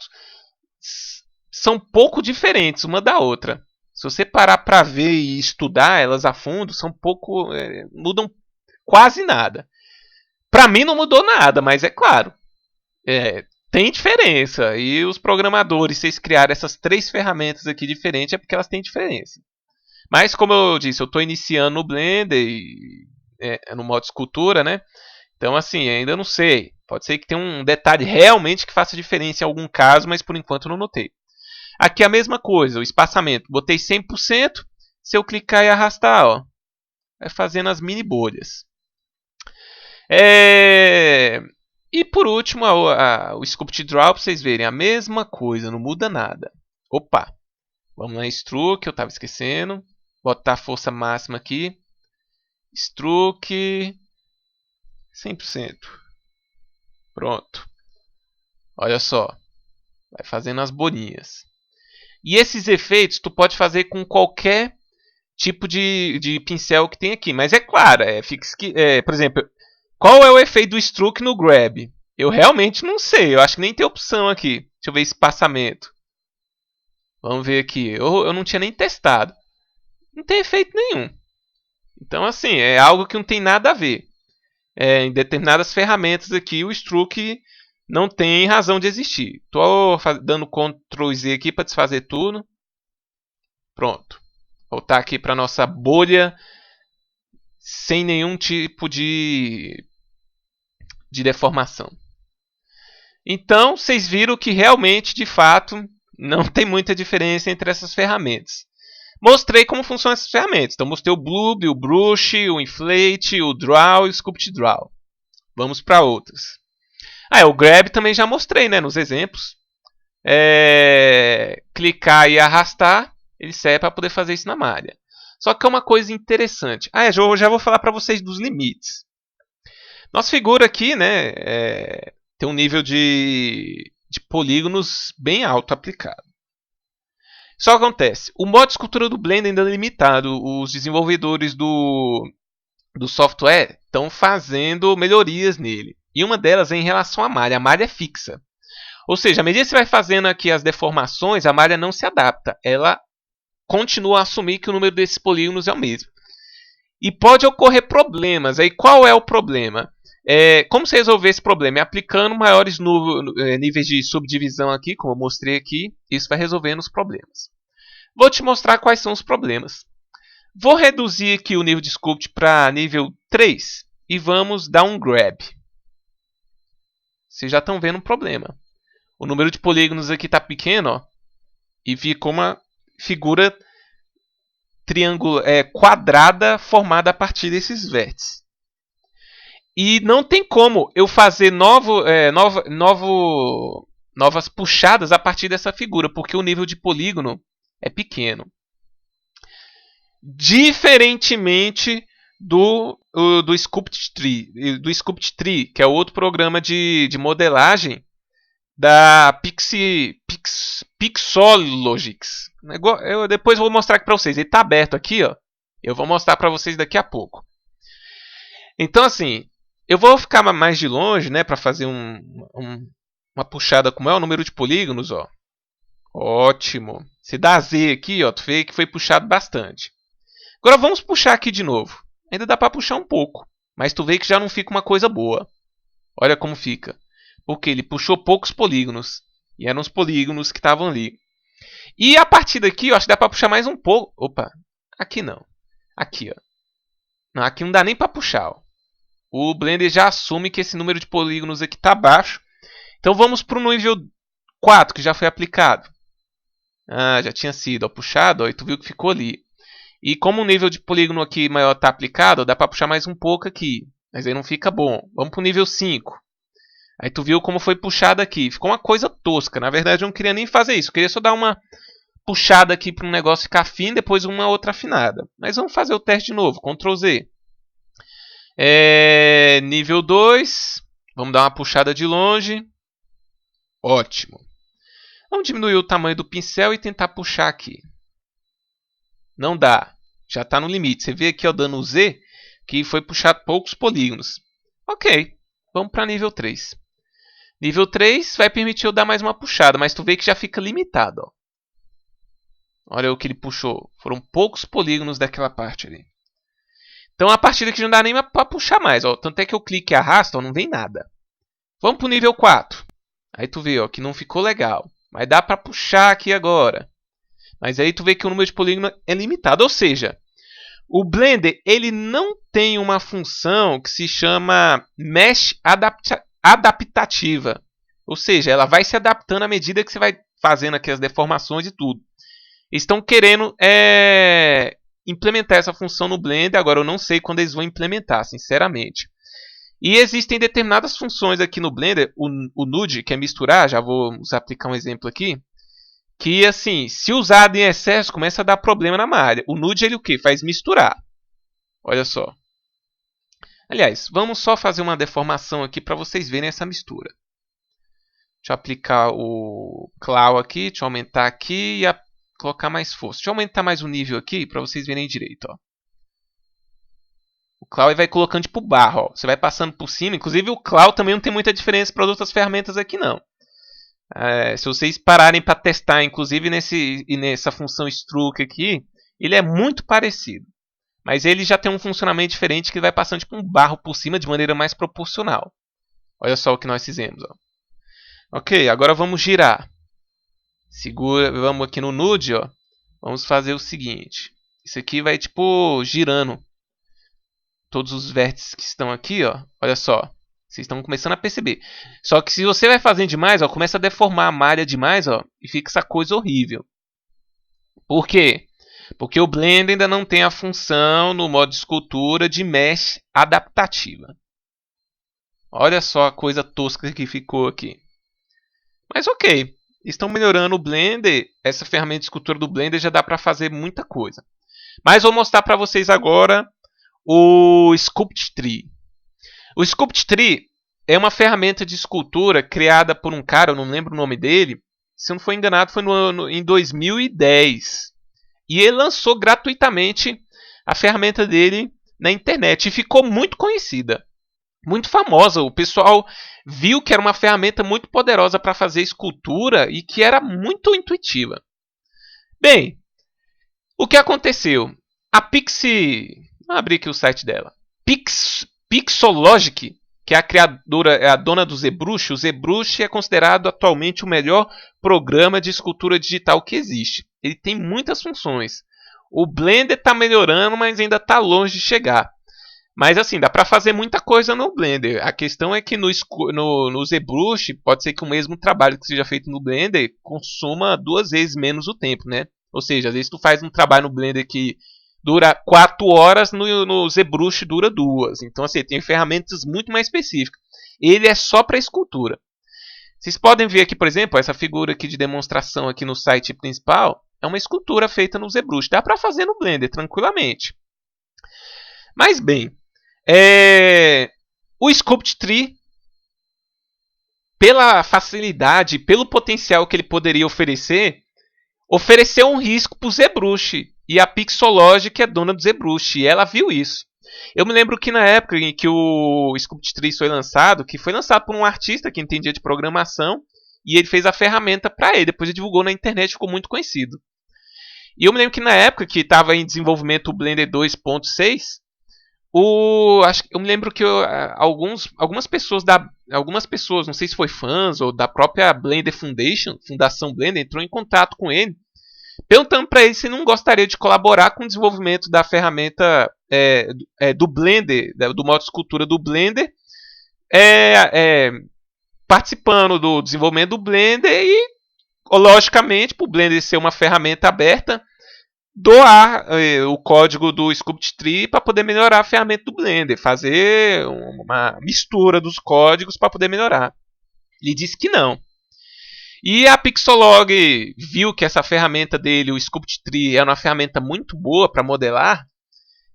são pouco diferentes uma da outra. Se você parar para ver e estudar elas a fundo, mudam quase nada. Para mim não mudou nada, mas é claro. tem diferença. E os programadores, vocês criaram essas 3 ferramentas aqui diferentes, é porque elas têm diferença. Mas como eu disse, eu estou iniciando no Blender, no modo escultura, né? Então assim, ainda não sei. Pode ser que tenha um detalhe realmente que faça diferença em algum caso, mas por enquanto eu não notei. Aqui a mesma coisa, o espaçamento. Botei 100%. Se eu clicar e arrastar, ó, vai fazendo as mini bolhas. E por último, o Sculpt Draw, para vocês verem, a mesma coisa, não muda nada. Opa, vamos na Stroke, que eu estava esquecendo. Botar a força máxima aqui. Stroke 100%. Pronto. Olha só, vai fazendo as bolinhas. E esses efeitos tu pode fazer com qualquer tipo de pincel que tem aqui. Mas é claro, por exemplo, qual é o efeito do Stroke no Grab? Eu realmente não sei. Eu acho que nem tem opção aqui. Deixa eu ver espaçamento. Vamos ver aqui. Eu não tinha nem testado. Não tem efeito nenhum. Então, assim, é algo que não tem nada a ver. Em determinadas ferramentas aqui, o Stroke não tem razão de existir. Estou dando Ctrl Z aqui para desfazer tudo. Pronto. Voltar aqui para nossa bolha sem nenhum tipo de deformação. Então, vocês viram que realmente, de fato, não tem muita diferença entre essas ferramentas. Mostrei como funcionam essas ferramentas. Então, mostrei o Bloob, o Brush, o Inflate, o Draw e o Sculpt Draw. Vamos para outras. O Grab também já mostrei, né, nos exemplos. Clicar e arrastar, ele serve para poder fazer isso na malha. Só que é uma coisa interessante. Eu já vou falar para vocês dos limites. Nossa figura aqui, né, tem um nível de polígonos bem alto aplicado. Só acontece, o modo de escultura do Blender ainda é limitado. Os desenvolvedores do software estão fazendo melhorias nele. E uma delas é em relação à malha. A malha é fixa. Ou seja, à medida que você vai fazendo aqui as deformações, a malha não se adapta. Ela continua a assumir que o número desses polígonos é o mesmo. E pode ocorrer problemas. Aí qual é o problema? Como você resolver esse problema? É aplicando maiores níveis de subdivisão aqui, como eu mostrei aqui. Isso vai resolvendo os problemas. Vou te mostrar quais são os problemas. Vou reduzir aqui o nível de Sculpt para nível 3 e vamos dar um Grab. Vocês já estão vendo um problema. O número de polígonos aqui está pequeno, ó, e ficou uma figura quadrada formada a partir desses vértices. E não tem como eu fazer novas puxadas a partir dessa figura, porque o nível de polígono é pequeno. Diferentemente do Sculpt Tree, que é outro programa de modelagem da Pixologics. Eu depois vou mostrar aqui para vocês. Ele está aberto aqui, ó. Eu vou mostrar para vocês daqui a pouco. Então, assim, eu vou ficar mais de longe, né, para fazer uma puxada como é o número de polígonos, ó. Ótimo. Se dá Z aqui, ó, tu vê que foi puxado bastante. Agora vamos puxar aqui de novo. Ainda dá para puxar um pouco, mas tu vê que já não fica uma coisa boa. Olha como fica. Porque ele puxou poucos polígonos. E eram os polígonos que estavam ali. E a partir daqui, eu acho que dá para puxar mais um pouco. Opa, aqui não. Aqui, ó. Não, aqui não dá nem para puxar, ó. O Blender já assume que esse número de polígonos aqui está baixo. Então vamos para o nível 4, que já foi aplicado. Já tinha sido, ó, puxado, ó, e tu viu que ficou ali. E como o nível de polígono aqui maior está aplicado, dá para puxar mais um pouco aqui. Mas aí não fica bom. Vamos para o nível 5. Aí tu viu como foi puxado aqui. Ficou uma coisa tosca. Na verdade eu não queria nem fazer isso. Eu queria só dar uma puxada aqui para um negócio ficar fino, depois uma outra afinada. Mas vamos fazer o teste de novo. Ctrl Z. Nível 2. Vamos dar uma puxada de longe. Ótimo. Vamos diminuir o tamanho do pincel e tentar puxar aqui. Não dá. Já está no limite. Você vê aqui, ó, dando Z, que foi puxado poucos polígonos. Ok. Vamos para nível 3. Nível 3 vai permitir eu dar mais uma puxada, mas tu vê que já fica limitado, ó. Olha o que ele puxou. Foram poucos polígonos daquela parte ali. Então a partir daqui não dá nem para puxar mais, ó. Tanto é que eu clico e arrasto, ó, não vem nada. Vamos para o nível 4. Aí tu vê, ó, que não ficou legal. Mas dá para puxar aqui agora. Mas aí tu vê que o número de polígono é limitado. Ou seja, o Blender ele não tem uma função que se chama Mesh adaptativa. Ou seja, ela vai se adaptando à medida que você vai fazendo aqui as deformações e tudo. Eles estão querendo implementar essa função no Blender. Agora eu não sei quando eles vão implementar, sinceramente. E existem determinadas funções aqui no Blender. O Nude, que é misturar, já vou aplicar um exemplo aqui. Que assim, se usado em excesso, começa a dar problema na malha. O Nude ele o que? Faz misturar. Olha só. Aliás, vamos só fazer uma deformação aqui para vocês verem essa mistura. Deixa eu aplicar o Claw aqui, deixa eu aumentar aqui e colocar mais força. Deixa eu aumentar mais o nível aqui para vocês verem direito. Ó. O Claw vai colocando tipo barra. Ó. Você vai passando por cima. Inclusive o Claw também não tem muita diferença para outras ferramentas aqui não. Se vocês pararem para testar, inclusive nessa função stroke aqui, ele é muito parecido. Mas ele já tem um funcionamento diferente que vai passando tipo um barro por cima de maneira mais proporcional. Olha só o que nós fizemos. Ó. Ok, agora vamos girar. Segura, vamos aqui no Nude, ó. Vamos fazer o seguinte. Isso aqui vai tipo girando. Todos os vértices que estão aqui, ó. Olha só. Vocês estão começando a perceber. Só que se você vai fazendo demais, ó, começa a deformar a malha demais, ó, e fica essa coisa horrível. Por quê? Porque o Blender ainda não tem a função no modo escultura de mesh adaptativa. Olha só a coisa tosca que ficou aqui. Mas ok, estão melhorando o Blender. Essa ferramenta de escultura do Blender já dá para fazer muita coisa. Mas vou mostrar para vocês agora o Sculpt Tree. O Sculpt Tree é uma ferramenta de escultura criada por um cara, eu não lembro o nome dele. Se eu não for enganado, foi em 2010. E ele lançou gratuitamente a ferramenta dele na internet. E ficou muito conhecida, muito famosa. O pessoal viu que era uma ferramenta muito poderosa para fazer escultura e que era muito intuitiva. Bem, o que aconteceu? A Pixie... Vou abrir aqui o site dela. Pixologic, que é a criadora, é a dona do ZBrush. O ZBrush é considerado atualmente o melhor programa de escultura digital que existe. Ele tem muitas funções. O Blender está melhorando, mas ainda está longe de chegar. Mas assim, dá para fazer muita coisa no Blender. A questão é que no ZBrush, pode ser que o mesmo trabalho que seja feito no Blender consuma 2 vezes menos o tempo, né? Ou seja, às vezes tu faz um trabalho no Blender que dura 4 horas, no ZBrush dura 2. Então, assim, tem ferramentas muito mais específicas. Ele é só para escultura. Vocês podem ver aqui, por exemplo, essa figura aqui de demonstração aqui no site principal. É uma escultura feita no ZBrush. Dá para fazer no Blender, tranquilamente. Mas, bem, o Sculpt Tree, pela facilidade, pelo potencial que ele poderia oferecer, ofereceu um risco para o ZBrush. E a Pixologic é dona do ZBrush, e ela viu isso. Eu me lembro que na época em que o Sculpt Tree foi lançado, que foi lançado por um artista que entendia de programação, e ele fez a ferramenta para ele, depois ele divulgou na internet, ficou muito conhecido. E eu me lembro que na época que estava em desenvolvimento o Blender 2.6, eu me lembro que algumas pessoas, não sei se foi fãs ou da própria Blender Foundation, Fundação Blender, entrou em contato com ele, perguntando para ele se não gostaria de colaborar com o desenvolvimento da ferramenta do Blender, do modo escultura do Blender, participando do desenvolvimento do Blender e, logicamente, para o Blender ser uma ferramenta aberta, doar o código do Sculpt Tree para poder melhorar a ferramenta do Blender, fazer uma mistura dos códigos para poder melhorar. Ele disse que não. E a Pixolog viu que essa ferramenta dele, o Sculpt Tree, era uma ferramenta muito boa para modelar.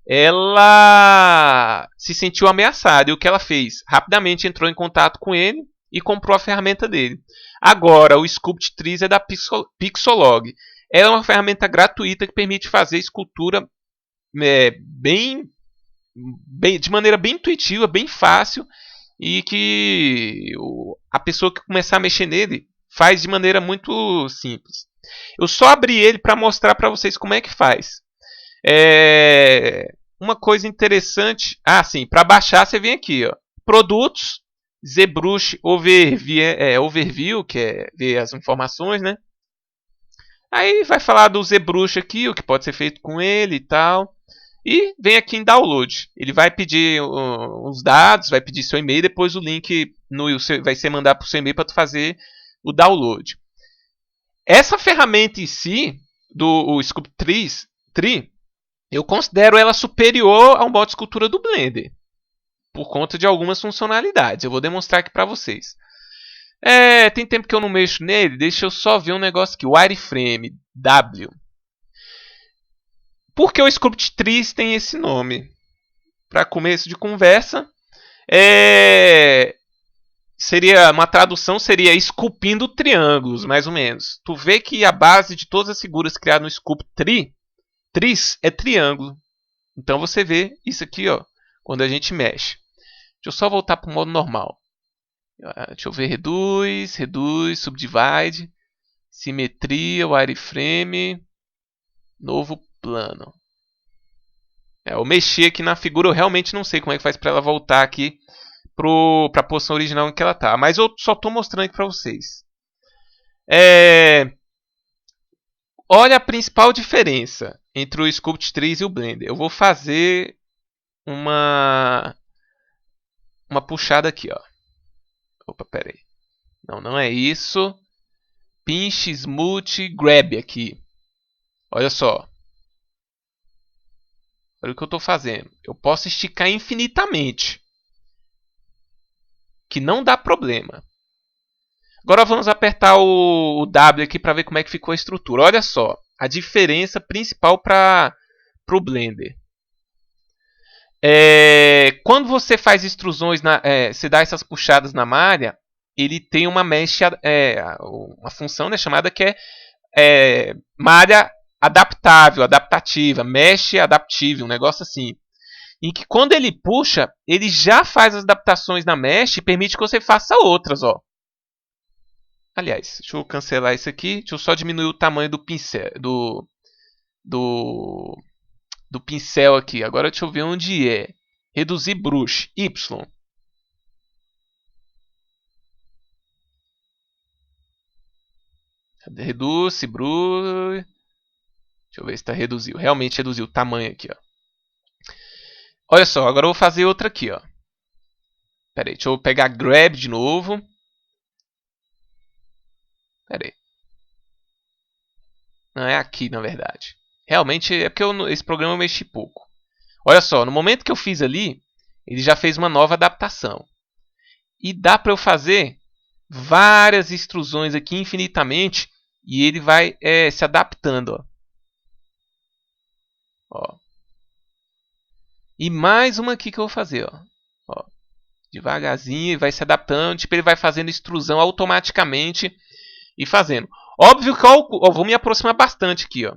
Ela se sentiu ameaçada. E o que ela fez? Rapidamente entrou em contato com ele e comprou a ferramenta dele. Agora, o Sculpt Tree é da Pixolog. Ela é uma ferramenta gratuita que permite fazer escultura de maneira bem intuitiva, bem fácil. E que a pessoa que começar a mexer nele faz de maneira muito simples. Eu só abri ele para mostrar para vocês como é que faz. Uma coisa interessante. Sim, para baixar você vem aqui, ó, produtos. ZBrush Overview, que é ver as informações, né? Aí vai falar do ZBrush aqui, o que pode ser feito com ele e tal. E vem aqui em Download. Ele vai pedir os dados, vai pedir seu e-mail, depois o link vai ser mandado para o seu e-mail para tu fazer o download. Essa ferramenta em si, do Sculptris Tree, eu considero ela superior ao modo de escultura do Blender, por conta de algumas funcionalidades. Eu vou demonstrar aqui para vocês. Tem tempo que eu não mexo nele, deixa eu só ver um negócio aqui, o Wireframe W. Por que o Sculptris tem esse nome? Para começo de conversa, seria uma tradução, seria esculpindo triângulos, mais ou menos. Tu vê que a base de todas as figuras criadas no Sculptris é triângulo. Então você vê isso aqui, ó, quando a gente mexe. Deixa eu só voltar para o modo normal. Deixa eu ver, reduz, subdivide, simetria, wireframe, novo plano. Eu mexi aqui na figura, eu realmente não sei como é que faz para ela voltar aqui para a posição original em que ela está. Mas eu só estou mostrando aqui para vocês. Olha a principal diferença entre o Sculptris e o Blender. Eu vou fazer uma puxada aqui, ó. Opa, pera aí. Não é isso. Pinch, Smooth, Grab aqui. Olha só. Olha o que eu estou fazendo. Eu posso esticar infinitamente, que não dá problema. Agora vamos apertar o W aqui para ver como é que ficou a estrutura. Olha só, a diferença principal para o Blender. Quando você faz extrusões, você dá essas puxadas na malha, ele tem uma mesh, uma função, né, chamada que é malha adaptável, adaptativa, mesh adaptive, um negócio assim. Em que quando ele puxa, ele já faz as adaptações na mesh e permite que você faça outras, ó. Aliás, deixa eu cancelar isso aqui. Deixa eu só diminuir o tamanho do pincel, do pincel aqui. Agora deixa eu ver onde é. Reduzir brush, Y. Reduz, brush. Deixa eu ver se está reduzido. Realmente reduziu o tamanho aqui, ó. Olha só, agora eu vou fazer outra aqui, ó. Pera aí, deixa eu pegar Grab de novo. Pera aí. Não, é aqui, na verdade. Realmente, é porque esse programa eu mexi pouco. Olha só, no momento que eu fiz ali, ele já fez uma nova adaptação. E dá para eu fazer várias extrusões aqui infinitamente. E ele vai se adaptando, ó. Ó. E mais uma aqui que eu vou fazer, ó. Devagarzinho, vai se adaptando. Tipo, ele vai fazendo extrusão automaticamente e fazendo. Óbvio que eu vou me aproximar bastante aqui, ó.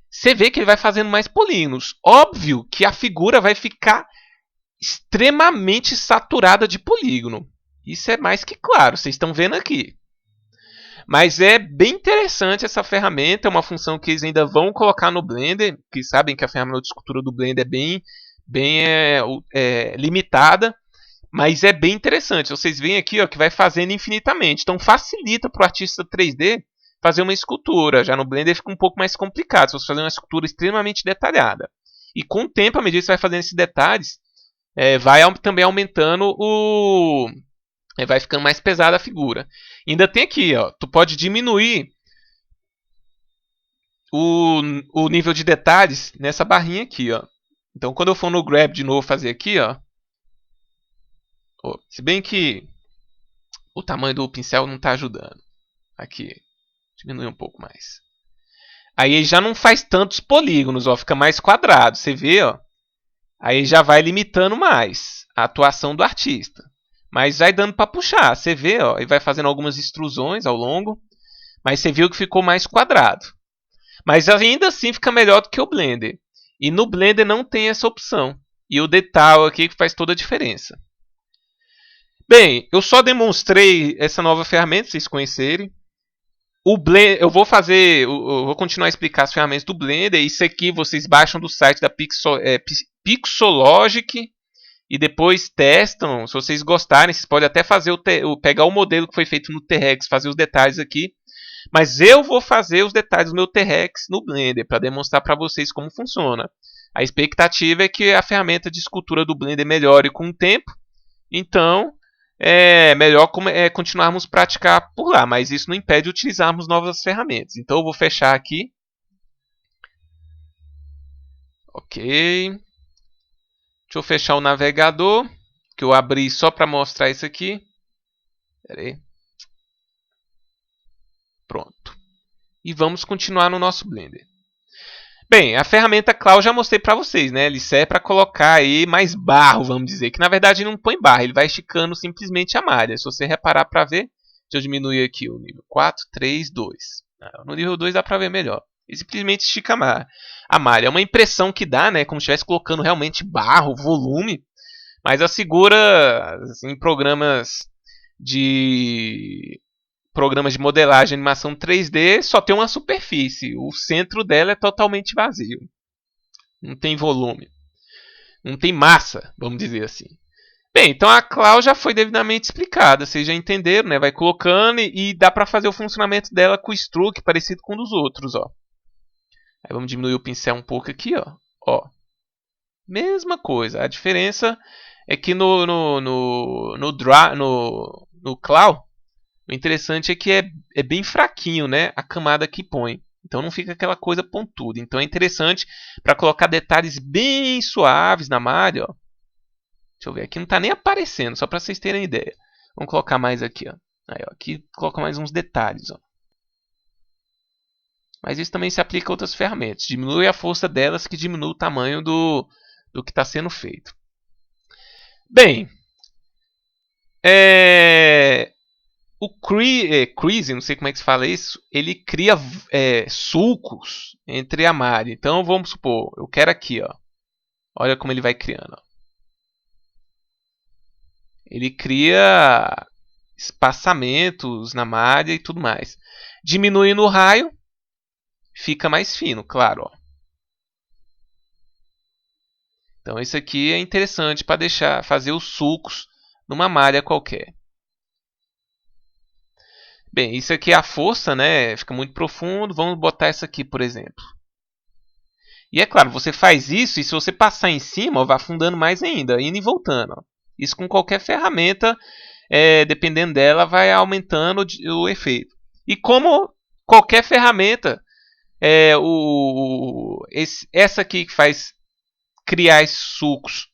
Você vê que ele vai fazendo mais polígonos. Óbvio que a figura vai ficar extremamente saturada de polígono. Isso é mais que claro, vocês estão vendo aqui. Mas é bem interessante essa ferramenta, é uma função que eles ainda vão colocar no Blender, que sabem que a ferramenta de escultura do Blender é bem limitada, mas é bem interessante. Vocês veem aqui, ó, que vai fazendo infinitamente, então facilita para o artista 3D fazer uma escultura. Já no Blender fica um pouco mais complicado, se você fazer uma escultura extremamente detalhada. E com o tempo, à medida que você vai fazendo esses detalhes, vai também aumentando vai ficando mais pesada a figura. Ainda tem aqui, ó, tu pode diminuir o nível de detalhes nessa barrinha aqui, ó. Então quando eu for no Grab de novo fazer aqui, ó, se bem que o tamanho do pincel não está ajudando. Aqui, diminui um pouco mais. Aí já não faz tantos polígonos, ó, fica mais quadrado, você vê, ó. Aí já vai limitando mais a atuação do artista. Mas vai dando para puxar, você vê, ó, e vai fazendo algumas extrusões ao longo, mas você viu que ficou mais quadrado. Mas ainda assim fica melhor do que o Blender. E no Blender não tem essa opção. E o detalhe aqui que faz toda a diferença. Bem, eu só demonstrei essa nova ferramenta, para vocês conhecerem. O Blender, eu vou continuar a explicar as ferramentas do Blender. Isso aqui vocês baixam do site da Pixologic. e depois testam. Se vocês gostarem, vocês podem até fazer pegar o modelo que foi feito no T-Rex, fazer os detalhes aqui. Mas eu vou fazer os detalhes do meu T-Rex no Blender para demonstrar para vocês como funciona. A expectativa é que a ferramenta de escultura do Blender melhore com o tempo. Então, é melhor continuarmos a praticar por lá. Mas isso não impede de utilizarmos novas ferramentas. Então, eu vou fechar aqui. Ok. Deixa eu fechar o navegador, que eu abri só para mostrar isso aqui. Espera aí. Pronto. E vamos continuar no nosso Blender. Bem, a ferramenta Claw eu já mostrei para vocês, né? Ele serve para colocar aí mais barro, vamos dizer. Que na verdade não põe barro, ele vai esticando simplesmente a malha. Se você reparar para ver, deixa eu diminuir aqui o nível 4, 3, 2. No nível 2 dá para ver melhor. Ele simplesmente estica a malha. É uma impressão que dá, né? Como se estivesse colocando realmente barro, volume. Mas assegura, assim, programas de modelagem e animação 3D só tem uma superfície. O centro dela é totalmente vazio. Não tem volume. Não tem massa, vamos dizer assim. Bem, então a Claw já foi devidamente explicada. Vocês já entenderam, né? Vai colocando e dá para fazer o funcionamento dela com o stroke parecido com o dos outros, ó. Aí vamos diminuir o pincel um pouco aqui, ó. Mesma coisa. A diferença é que no Claw, o interessante é que é bem fraquinho, né? A camada que põe. Então não fica aquela coisa pontuda. Então é interessante para colocar detalhes bem suaves na malha, ó. Deixa eu ver, aqui não está nem aparecendo, só para vocês terem ideia. Vamos colocar mais aqui, ó. Aí, ó, aqui coloca mais uns detalhes, ó. Mas isso também se aplica a outras ferramentas. Diminui a força delas, que diminui o tamanho do que está sendo feito. Bem, o Crease, não sei como é que se fala isso, ele cria sulcos entre a malha. Então vamos supor, eu quero aqui, ó. Olha como ele vai criando. Ó. Ele cria espaçamentos na malha e tudo mais. Diminuindo o raio, fica mais fino, claro. Ó. Então isso aqui é interessante para fazer os sulcos numa malha qualquer. Bem, isso aqui é a força, né? Fica muito profundo. Vamos botar essa aqui, por exemplo. E é claro, você faz isso e se você passar em cima, ó, vai afundando mais ainda, indo e voltando. Ó. Isso com qualquer ferramenta, dependendo dela, vai aumentando o efeito. E como qualquer ferramenta, essa aqui que faz criar esses sulcos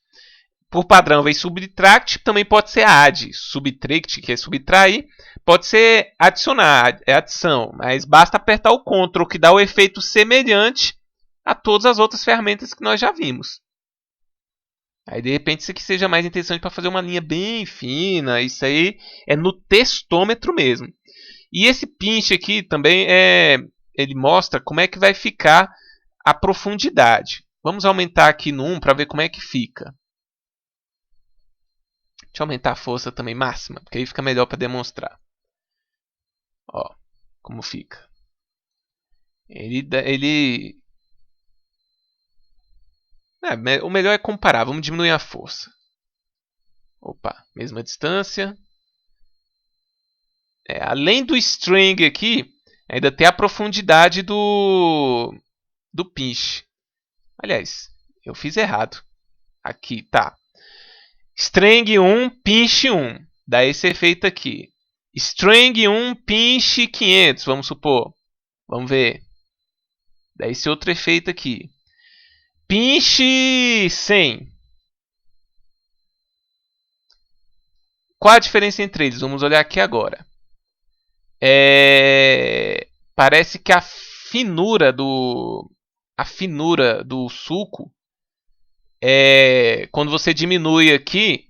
por padrão vem subtract, também pode ser add. Subtract, que é subtrair, pode ser adicionar, é adição. Mas basta apertar o Ctrl, que dá o efeito semelhante a todas as outras ferramentas que nós já vimos. Aí de repente isso aqui seja mais interessante para fazer uma linha bem fina. Isso aí é no textômetro mesmo. E esse pinch aqui também ele mostra como é que vai ficar a profundidade. Vamos aumentar aqui no 1 para ver como é que fica. Deixa eu aumentar a força também máxima, porque aí fica melhor para demonstrar. Ó, como fica. O melhor é comparar. Vamos diminuir a força. Opa, mesma distância. Além do string aqui, ainda tem a profundidade do pinch. Aliás, eu fiz errado. Aqui, tá. String 1, pinch 1. Dá esse efeito aqui. String 1, pinch 500, vamos supor. Vamos ver. Dá esse outro efeito aqui. Pinch 100. Qual a diferença entre eles? Vamos olhar aqui agora. Parece que a finura do sulco, quando você diminui aqui,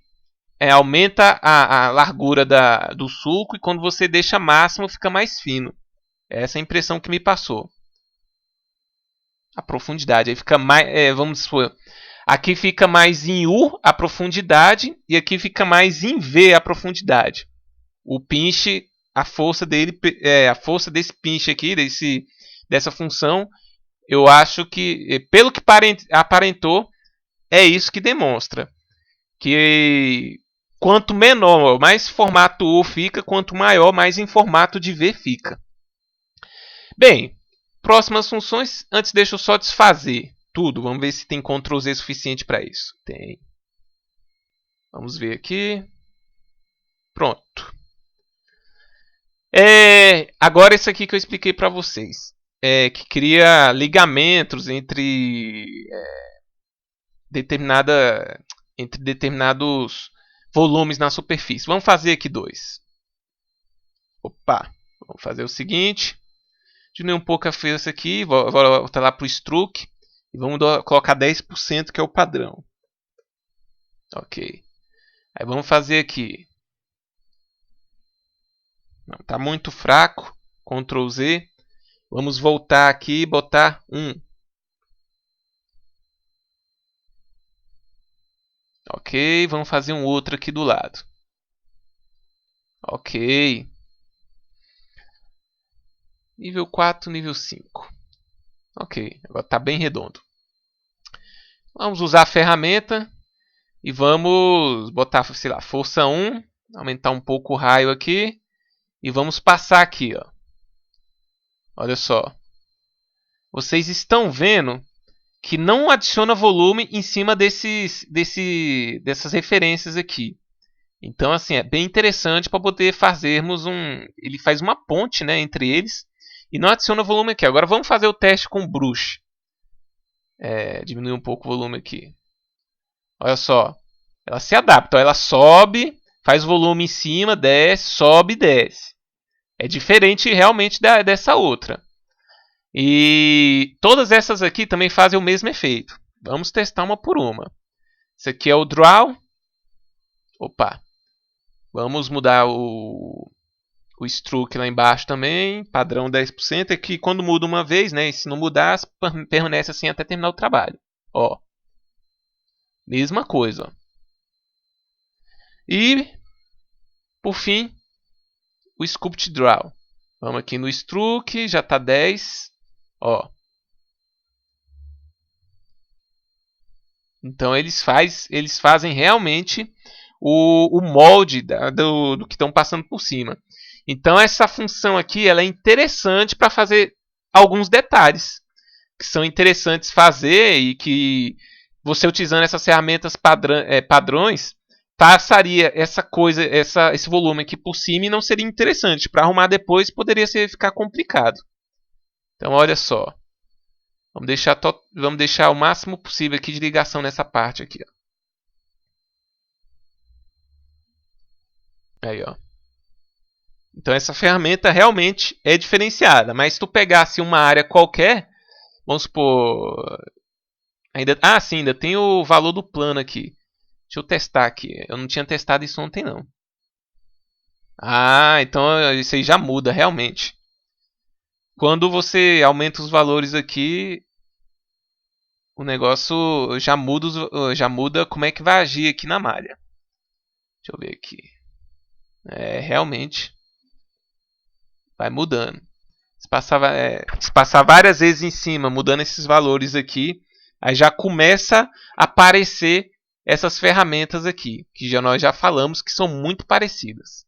aumenta a largura do sulco, e quando você deixa máximo fica mais fino. Essa é a impressão que me passou. A profundidade aí fica mais, vamos supor, aqui fica mais em U a profundidade e aqui fica mais em V a profundidade. O pinch, a força dele, a força desse pinch aqui, dessa função, eu acho que, pelo que aparentou, é isso que demonstra. que quanto menor, mais formato U fica, quanto maior, mais em formato de V fica. Bem, próximas funções, antes deixa eu só desfazer tudo. Vamos ver se tem Ctrl Z suficiente para isso. Tem. Vamos ver aqui. Pronto. Agora esse aqui que eu expliquei para vocês. Que cria ligamentos entre determinados volumes na superfície. Vamos fazer aqui dois. Opa, vamos fazer o seguinte. Diminuir um pouco a força aqui, vou voltar lá para o Struct e vamos colocar 10%, que é o padrão. Ok. Aí vamos fazer aqui. Não, está muito fraco. Ctrl Z. Vamos voltar aqui e botar 1. Ok, vamos fazer um outro aqui do lado. Ok. Nível 4, nível 5. Ok, agora está bem redondo. Vamos usar a ferramenta e vamos botar, sei lá, força 1. Aumentar um pouco o raio aqui. E vamos passar aqui, ó. Olha só. Vocês estão vendo que não adiciona volume em cima dessas referências aqui. Então, assim, é bem interessante para poder fazermos ele faz uma ponte, né, entre eles e não adiciona volume aqui. Agora vamos fazer o teste com brush. Diminuir um pouco o volume aqui. Olha só. Ela se adapta. Ela sobe, faz volume em cima, desce, sobe e desce. É diferente realmente dessa outra. E todas essas aqui também fazem o mesmo efeito. Vamos testar uma por uma. Esse aqui é o Draw. Opa. Vamos mudar o Stroke lá embaixo também. Padrão 10%. Aqui quando muda uma vez, né? E se não mudar, permanece assim até terminar o trabalho. Ó. Mesma coisa. Ó. E, por fim, o Sculpt Draw. Vamos aqui no Stroke. Já está 10. Ó. Então eles fazem realmente o molde do que estão passando por cima. Então essa função aqui ela é interessante para fazer alguns detalhes que são interessantes fazer e que você utilizando essas ferramentas padrões passaria esse volume aqui por cima e não seria interessante. Para arrumar depois poderia ficar complicado. Então olha só. Vamos deixar o máximo possível aqui de ligação nessa parte aqui. Ó. Aí, ó. Então essa ferramenta realmente é diferenciada. Mas se tu pegasse uma área qualquer, vamos supor... sim, ainda tem o valor do plano aqui. Deixa eu testar aqui. Eu não tinha testado isso ontem, não. Então isso aí já muda, realmente. Quando você aumenta os valores aqui, o negócio já muda como é que vai agir aqui na malha. Deixa eu ver aqui. Realmente vai mudando. Se passar várias vezes em cima, mudando esses valores aqui, aí já começa a aparecer essas ferramentas aqui, que nós já falamos que são muito parecidas.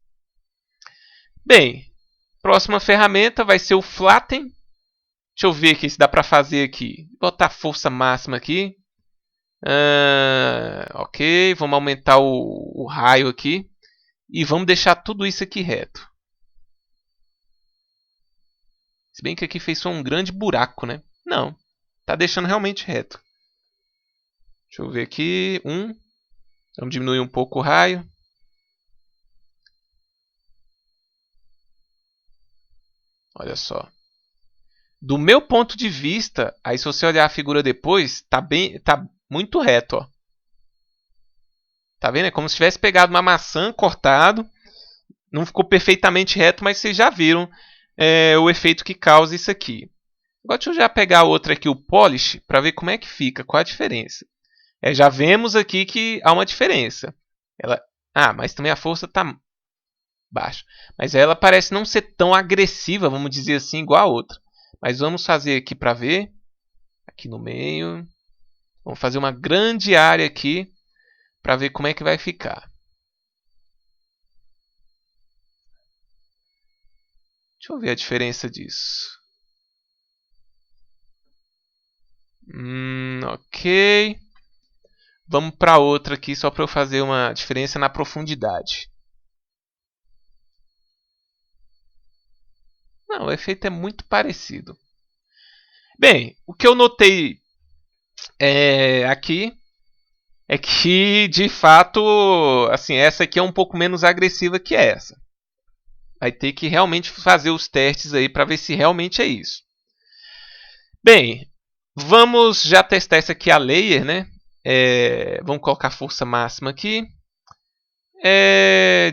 Bem, próxima ferramenta vai ser o Flatten. Deixa eu ver aqui se dá para fazer aqui. Vou botar força máxima aqui. Ok, vamos aumentar o raio aqui. E vamos deixar tudo isso aqui reto. Se bem que aqui fez só um grande buraco, né? Não, está deixando realmente reto. Deixa eu ver aqui. Vamos diminuir um pouco o raio. Olha só. Do meu ponto de vista, aí se você olhar a figura depois, tá muito reto, ó. Tá vendo? É como se tivesse pegado uma maçã, cortado. Não ficou perfeitamente reto, mas vocês já viram o efeito que causa isso aqui. Agora deixa eu já pegar outra aqui, o Polish, para ver como é que fica, qual a diferença. Já vemos aqui que há uma diferença. Mas também a força está baixa. Mas ela parece não ser tão agressiva, vamos dizer assim, igual a outra. Mas vamos fazer aqui para ver. Aqui no meio. Vamos fazer uma grande área aqui. para ver como é que vai ficar. Deixa eu ver a diferença disso. Ok. Vamos para outra aqui só para eu fazer uma diferença na profundidade. Não, o efeito é muito parecido. Bem, o que eu notei aqui é que, de fato, assim, essa aqui é um pouco menos agressiva que essa. Vai ter que realmente fazer os testes aí para ver se realmente é isso. Bem, vamos já testar essa aqui, a layer, né? Vamos colocar força máxima aqui.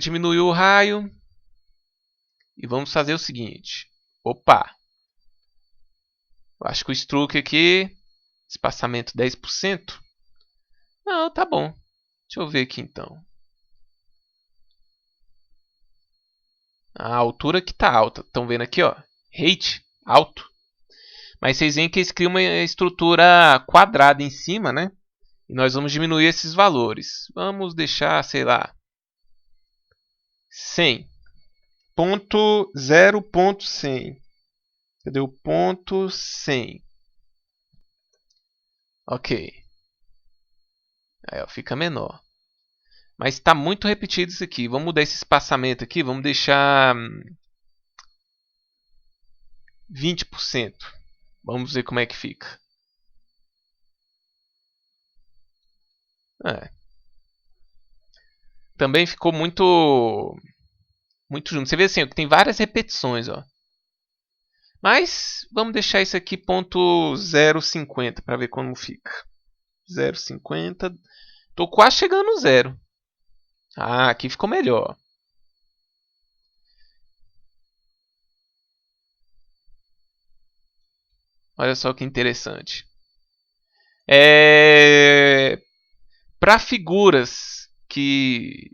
Diminuir o raio. E vamos fazer o seguinte. Opa! Eu acho que o stroke aqui, espaçamento 10%. Não, tá bom. Deixa eu ver aqui então. A altura que tá alta. Estão vendo aqui, ó. Rate, alto. Mas vocês veem que eles criam uma estrutura quadrada em cima, né? E nós vamos diminuir esses valores. Vamos deixar, sei lá, 100. Ponto 0.100. Cadê o ponto 100? Ok. Aí, ó, fica menor. Mas está muito repetido isso aqui. Vamos mudar esse espaçamento aqui. Vamos deixar 20%. Vamos ver como é que fica. Também ficou muito junto. Você vê assim, tem várias repetições, ó. Mas vamos deixar isso aqui ponto 0,50 para ver como fica. 0,50. Tô quase chegando no zero. Ah, aqui ficou melhor. Olha só que interessante. Para figuras que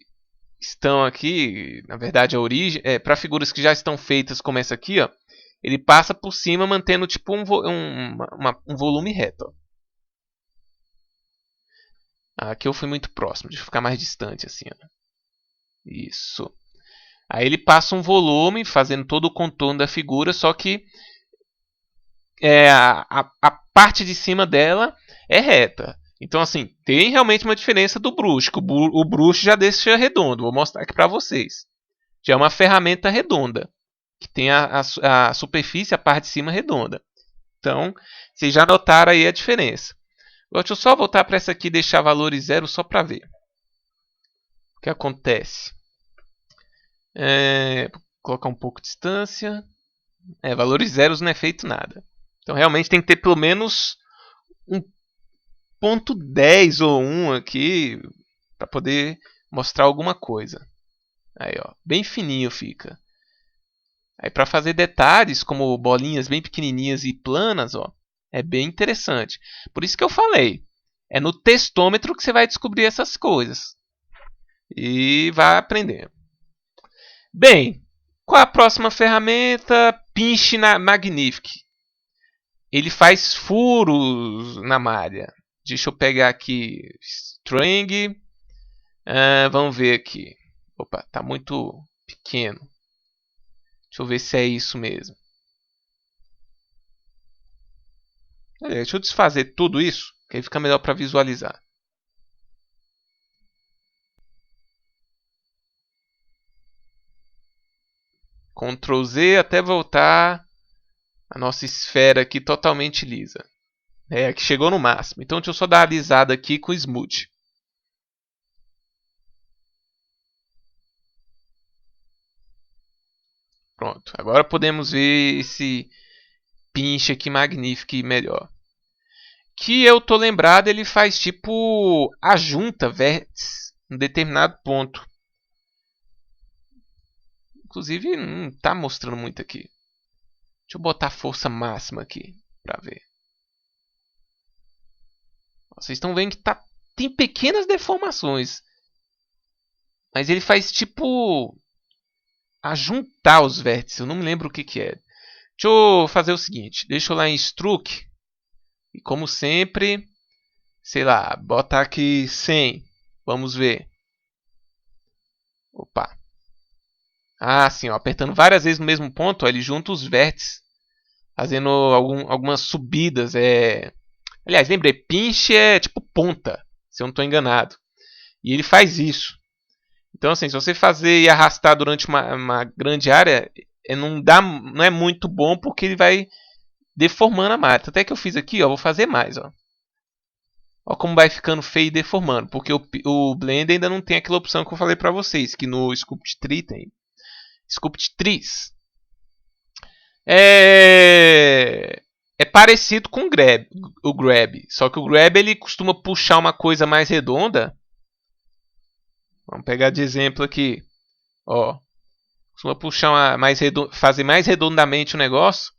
estão aqui, na verdade a origem, para figuras que já estão feitas como essa aqui, ó, ele passa por cima mantendo tipo um volume reto. Ó. Aqui eu fui muito próximo, deixa eu ficar mais distante assim. Ó. Isso. Aí ele passa um volume fazendo todo o contorno da figura, só que a parte de cima dela é reta. Então, assim, tem realmente uma diferença do brush. O brush já deixa redondo. Vou mostrar aqui para vocês. Já é uma ferramenta redonda. Que tem a superfície, a parte de cima redonda. Então, vocês já notaram aí a diferença. Agora, deixa eu só voltar para essa aqui e deixar valores zero só para ver. O que acontece? Vou colocar um pouco de distância. Valores zeros não é feito nada. Então, realmente tem que ter pelo menos um ponto 10 ou 1 aqui para poder mostrar alguma coisa. Aí, ó, bem fininho fica. Aí para fazer detalhes como bolinhas bem pequenininhas e planas, ó, é bem interessante. Por isso que eu falei, é no testômetro que você vai descobrir essas coisas. E vai aprendendo. Bem, qual a próxima ferramenta? Pinch Magnific. Ele faz furos na malha. Deixa eu pegar aqui string. Vamos ver aqui. Opa, está muito pequeno. Deixa eu ver se é isso mesmo. Deixa eu desfazer tudo isso, que aí fica melhor para visualizar. Ctrl Z até voltar a nossa esfera aqui totalmente lisa. Aqui chegou no máximo. Então deixa eu só dar uma alisada aqui com o Smooth. Pronto. Agora podemos ver esse pinch aqui magnífico e melhor. Que eu tô lembrado, ele faz tipo a junta vértices em determinado ponto. Inclusive não está mostrando muito aqui. Deixa eu botar a força máxima aqui para ver. Vocês estão vendo que tem pequenas deformações. Mas ele faz tipo a juntar os vértices. Eu não me lembro o que é. Deixa eu fazer o seguinte. Deixa eu lá em Stroke. E como sempre, sei lá, botar aqui 100. Vamos ver. Opa. Ah, sim, ó, apertando várias vezes no mesmo ponto, ó, ele junta os vértices, fazendo algumas subidas. Aliás, lembrei, pinch é tipo ponta, se eu não estou enganado. E ele faz isso. Então, assim, se você fazer e arrastar durante uma grande área, não é muito bom porque ele vai deformando a malha. Até que eu fiz aqui, ó, vou fazer mais, ó. Ó como vai ficando feio e deformando, porque o Blender ainda não tem aquela opção que eu falei para vocês, que no Sculpt Tree tem. Sculpt Trees. É parecido com o Grab, só que o Grab ele costuma puxar uma coisa mais redonda. Vamos pegar de exemplo aqui, ó. Costuma puxar fazer mais redondamente o negócio.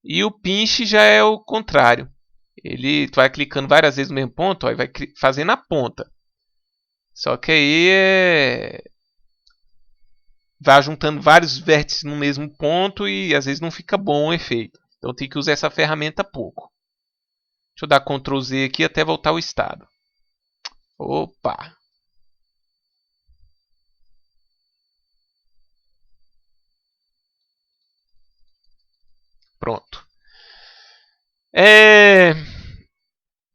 E o Pinch já é o contrário. Tu vai clicando várias vezes no mesmo ponto, ó, e vai fazendo a ponta. Só que aí vai juntando vários vértices no mesmo ponto e às vezes não fica bom o efeito. Então tem que usar essa ferramenta pouco. Deixa eu dar Ctrl Z aqui até voltar ao estado. Opa! Pronto.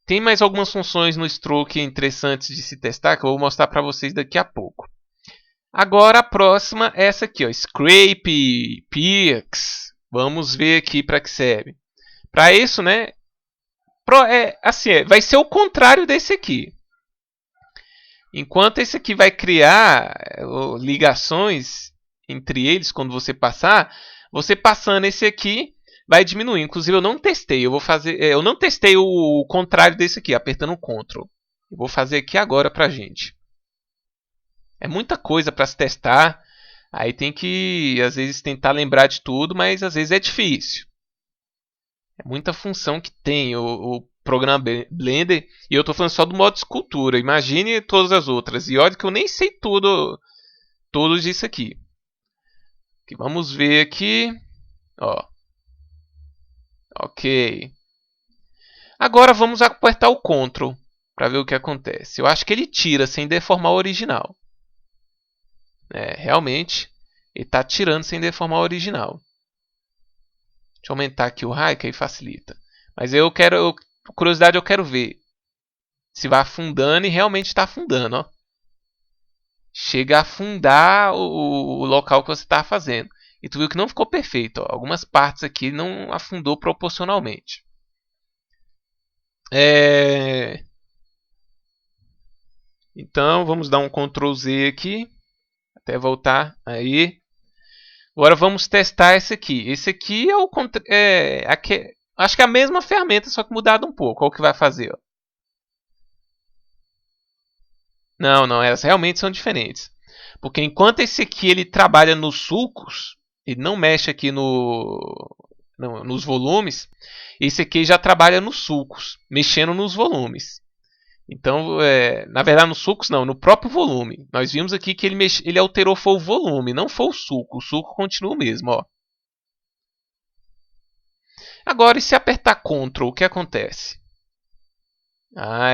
Tem mais algumas funções no Stroke interessantes de se testar que eu vou mostrar para vocês daqui a pouco. Agora a próxima é essa aqui, ó, Scrape, Pix. Vamos ver aqui para que serve. Para isso, né? Vai ser o contrário desse aqui. Enquanto esse aqui vai criar ligações entre eles quando você passar, você passando esse aqui vai diminuir. Inclusive eu não testei, eu não testei o contrário desse aqui, apertando o Ctrl. Eu vou fazer aqui agora pra gente. É muita coisa para se testar. Aí tem que, às vezes, tentar lembrar de tudo, mas às vezes é difícil. É muita função que tem o programa Blender. E eu estou falando só do modo escultura. Imagine todas as outras. E olha que eu nem sei tudo disso aqui. Vamos ver aqui. Ó. Ok. Agora vamos apertar o Ctrl para ver o que acontece. Eu acho que ele tira sem deformar o original. Realmente, ele está tirando sem deformar o original. Deixa eu aumentar aqui o raio, que aí facilita. Mas curiosidade, eu quero ver se vai afundando e realmente está afundando. Ó. Chega a afundar o local que você está fazendo. E tu viu que não ficou perfeito. Ó. Algumas partes aqui não afundou proporcionalmente. Então, vamos dar um Ctrl Z aqui. Até voltar. Aí. Agora vamos testar esse aqui. Esse aqui acho que é a mesma ferramenta, só que mudado um pouco. Olha o que vai fazer. Ó. Não, elas realmente são diferentes. Porque enquanto esse aqui ele trabalha nos sulcos, ele não mexe aqui nos volumes, esse aqui já trabalha nos sulcos, mexendo nos volumes. Então, na verdade, nos sulcos não, no próprio volume. Nós vimos aqui que ele alterou foi o volume, não foi o sulco. O sulco continua o mesmo. Ó. Agora, e se apertar Ctrl, o que acontece?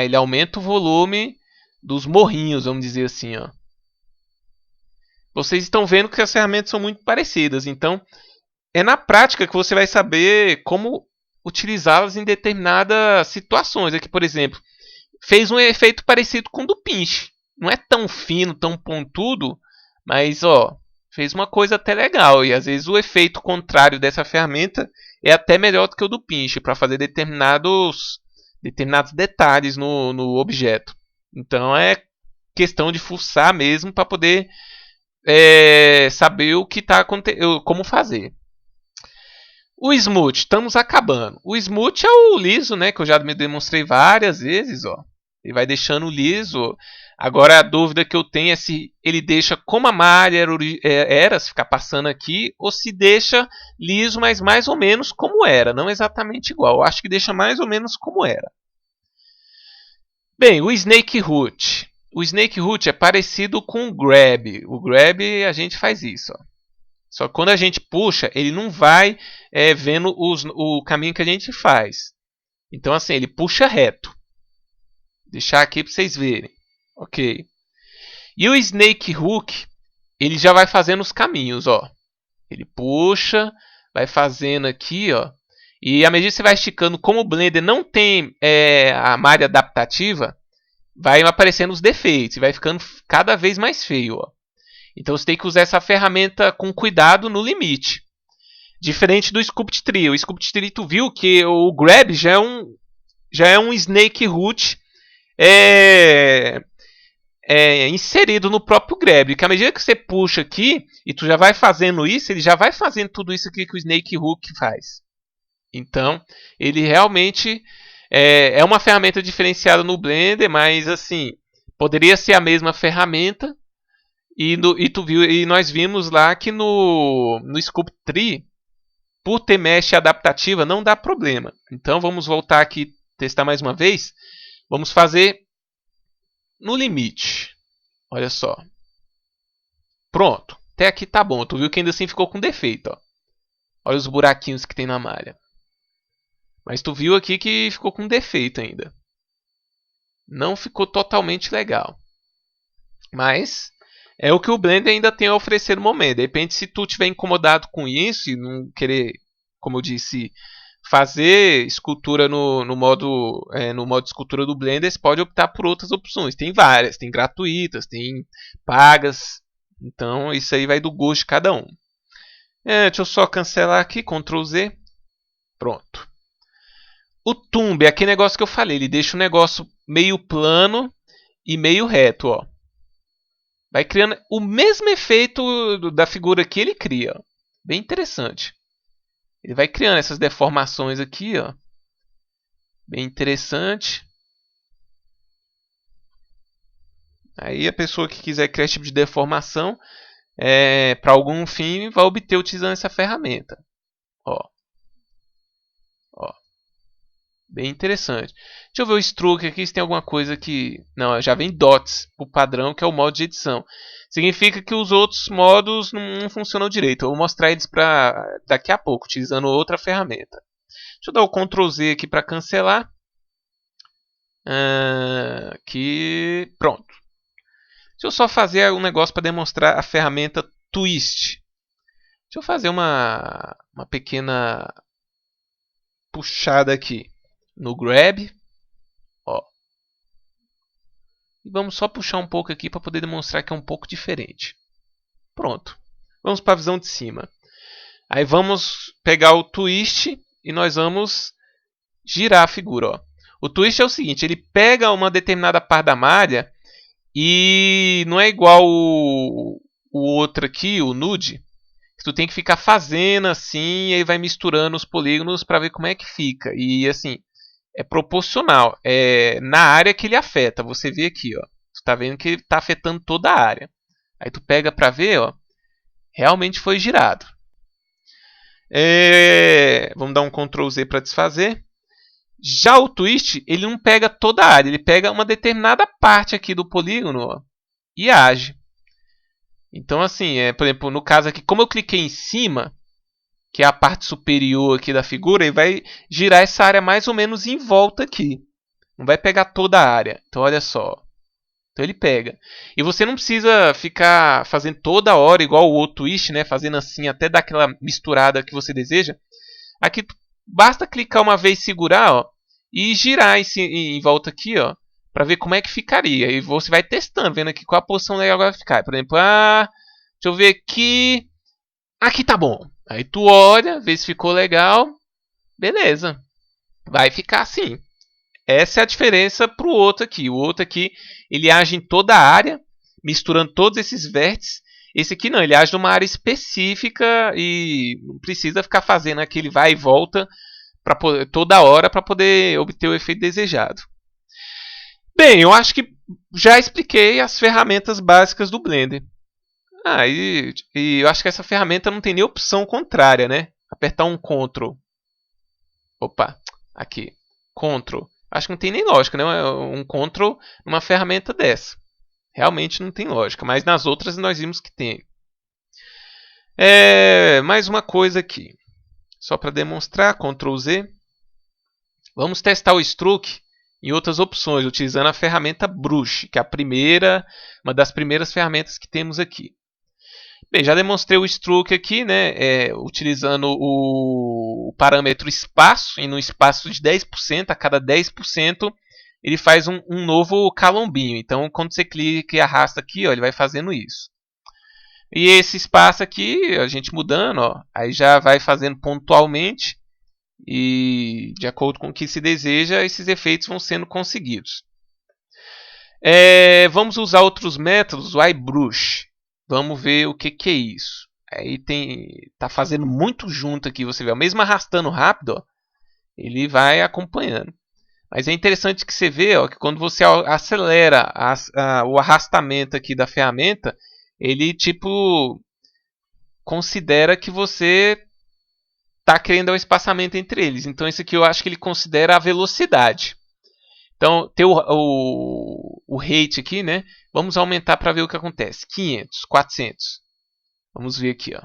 Ele aumenta o volume dos morrinhos, vamos dizer assim. Ó. Vocês estão vendo que as ferramentas são muito parecidas. Então, é na prática que você vai saber como utilizá-las em determinadas situações. Aqui, por exemplo, fez um efeito parecido com o do Pinch. Não é tão fino, tão pontudo, mas fez uma coisa até legal. E às vezes o efeito contrário dessa ferramenta é até melhor do que o do Pinch para fazer determinados detalhes no objeto. Então é questão de fuçar mesmo para poder saber o que está acontecendo, como fazer. O Smooth, estamos acabando. O Smooth é o liso, né, que eu já me demonstrei várias vezes. Ó. Ele vai deixando liso. Agora a dúvida que eu tenho é se ele deixa como a malha era, se ficar passando aqui, ou se deixa liso, mas mais ou menos como era, não exatamente igual. Eu acho que deixa mais ou menos como era. Bem, o Snake Root. O Snake Root é parecido com o Grab. O Grab a gente faz isso. Ó. Só que quando a gente puxa, ele não vai vendo o caminho que a gente faz. Então assim, ele puxa reto. Vou deixar aqui para vocês verem. Ok. E o Snake Hook, ele já vai fazendo os caminhos, ó. Ele puxa, vai fazendo aqui, ó. E à medida que você vai esticando, como o Blender não tem a malha adaptativa, vai aparecendo os defeitos e vai ficando cada vez mais feio, ó. Então você tem que usar essa ferramenta com cuidado no limite. Diferente do Sculpt Tree. O Sculpt Tree tu viu que o Grab já é um Snake Root inserido no próprio Grab. Que à medida que você puxa aqui e tu já vai fazendo isso, ele já vai fazendo tudo isso aqui que o Snake Hook faz. Então, ele realmente é uma ferramenta diferenciada no Blender, mas assim, poderia ser a mesma ferramenta. E nós vimos lá que no Sculpt Tree, por ter mesh adaptativa, não dá problema. Então vamos voltar aqui, testar mais uma vez. Vamos fazer no limite. Olha só. Pronto. Até aqui tá bom. Tu viu que ainda assim ficou com defeito. Ó. Olha os buraquinhos que tem na malha. Mas tu viu aqui que ficou com defeito ainda. Não ficou totalmente legal. Mas é o que o Blender ainda tem a oferecer no momento. De repente, se tu estiver incomodado com isso e não querer, como eu disse, fazer escultura no modo escultura do Blender, você pode optar por outras opções. Tem várias, tem gratuitas, tem pagas. Então isso aí vai do gosto de cada um. Deixa eu só cancelar aqui, Ctrl Z. Pronto. O Tomb é aquele negócio que eu falei, ele deixa o negócio meio plano e meio reto, ó. Vai criando o mesmo efeito da figura que ele cria. Ó. Bem interessante. Ele vai criando essas deformações aqui, ó. Bem interessante. Aí a pessoa que quiser criar esse tipo de deformação, para algum fim, vai obter utilizando essa ferramenta. Ó. Ó. Bem interessante. Deixa eu ver o stroke aqui, se tem alguma coisa que... Não, já vem dots, o padrão, que é o modo de edição. Significa que os outros modos não funcionam direito. Eu vou mostrar eles daqui a pouco, utilizando outra ferramenta. Deixa eu dar o Ctrl Z aqui para cancelar. Aqui, pronto. Deixa eu só fazer um negócio para demonstrar a ferramenta Twist. Deixa eu fazer uma pequena puxada aqui no Grab. Ó. E vamos só puxar um pouco aqui para poder demonstrar que é um pouco diferente. Pronto. Vamos para a visão de cima. Aí vamos pegar o Twist e nós vamos girar a figura. Ó. O Twist é o seguinte, ele pega uma determinada parte da malha e não é igual o outro aqui, o Nude. Tu tem que ficar fazendo assim e aí vai misturando os polígonos para ver como é que fica. E assim, é proporcional. É na área que ele afeta. Você vê aqui, ó. Tu tá vendo que ele está afetando toda a área. Aí tu pega para ver, ó. Realmente foi girado. Vamos dar um Ctrl Z para desfazer. Já o Twist, ele não pega toda a área. Ele pega uma determinada parte aqui do polígono, ó, e age. Então assim, por exemplo, no caso aqui, como eu cliquei em cima, que é a parte superior aqui da figura, ele vai girar essa área mais ou menos em volta aqui. Não vai pegar toda a área. Então olha só. Então ele pega. E você não precisa ficar fazendo toda hora igual o outro Twist, né? Fazendo assim até dar aquela misturada que você deseja. Aqui basta clicar uma vez, segurar, ó, e girar em volta aqui, ó, para ver como é que ficaria. E você vai testando, vendo aqui qual a posição legal vai ficar. Por exemplo, deixa eu ver aqui. Aqui tá bom. Aí tu olha, vê se ficou legal. Beleza. Vai ficar assim. Essa é a diferença para o outro aqui. O outro aqui, ele age em toda a área, misturando todos esses vértices. Esse aqui não, ele age numa área específica e não precisa ficar fazendo aquele vai e volta toda hora para poder obter o efeito desejado. Bem, eu acho que já expliquei as ferramentas básicas do Blender. E eu acho que essa ferramenta não tem nem opção contrária, né? Apertar um Ctrl. Opa, aqui. Ctrl. Acho que não tem nem lógica, né? Um Ctrl numa ferramenta dessa. Realmente não tem lógica, mas nas outras nós vimos que tem. Mais uma coisa aqui. Só para demonstrar, Ctrl Z. Vamos testar o Stroke em outras opções, utilizando a ferramenta Brush, que é uma das primeiras ferramentas que temos aqui. Bem, já demonstrei o stroke aqui, né, utilizando o parâmetro espaço, e no espaço de 10%, a cada 10%, ele faz um novo calombinho. Então, quando você clica e arrasta aqui, ó, ele vai fazendo isso. E esse espaço aqui, a gente mudando, ó, aí já vai fazendo pontualmente, e de acordo com o que se deseja, esses efeitos vão sendo conseguidos. Vamos usar outros métodos, o iBrush. Vamos ver o que é isso. Aí tá fazendo muito junto aqui, você vê, mesmo arrastando rápido, ó, ele vai acompanhando. Mas é interessante que você vê, ó, que quando você acelera o arrastamento aqui da ferramenta, ele tipo considera que você está querendo um espaçamento entre eles. Então isso aqui eu acho que ele considera a velocidade. Então tem o rate aqui, né? Vamos aumentar para ver o que acontece. 500, 400. Vamos ver aqui, ó.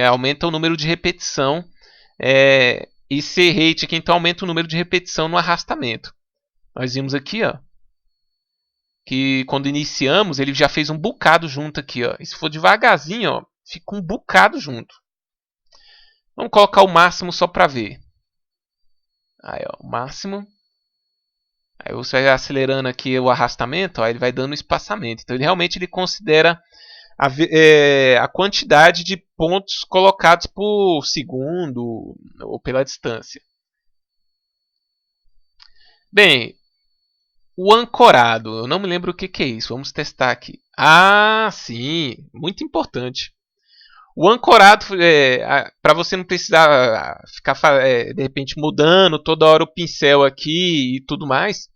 Aumenta o número de repetição. Esse rate aqui então aumenta o número de repetição no arrastamento. Nós vimos aqui, ó, que quando iniciamos ele já fez um bocado junto aqui, ó. E se for devagarzinho, ó, fica um bocado junto. Vamos colocar o máximo só para ver. Aí, ó, o máximo. Aí você vai acelerando aqui o arrastamento, ó, ele vai dando espaçamento. Então ele realmente considera a quantidade de pontos colocados por segundo ou pela distância. Bem, o ancorado, eu não me lembro o que é isso, vamos testar aqui. Ah, sim, muito importante. O ancorado, para você não precisar ficar de repente mudando toda hora o pincel aqui e tudo mais.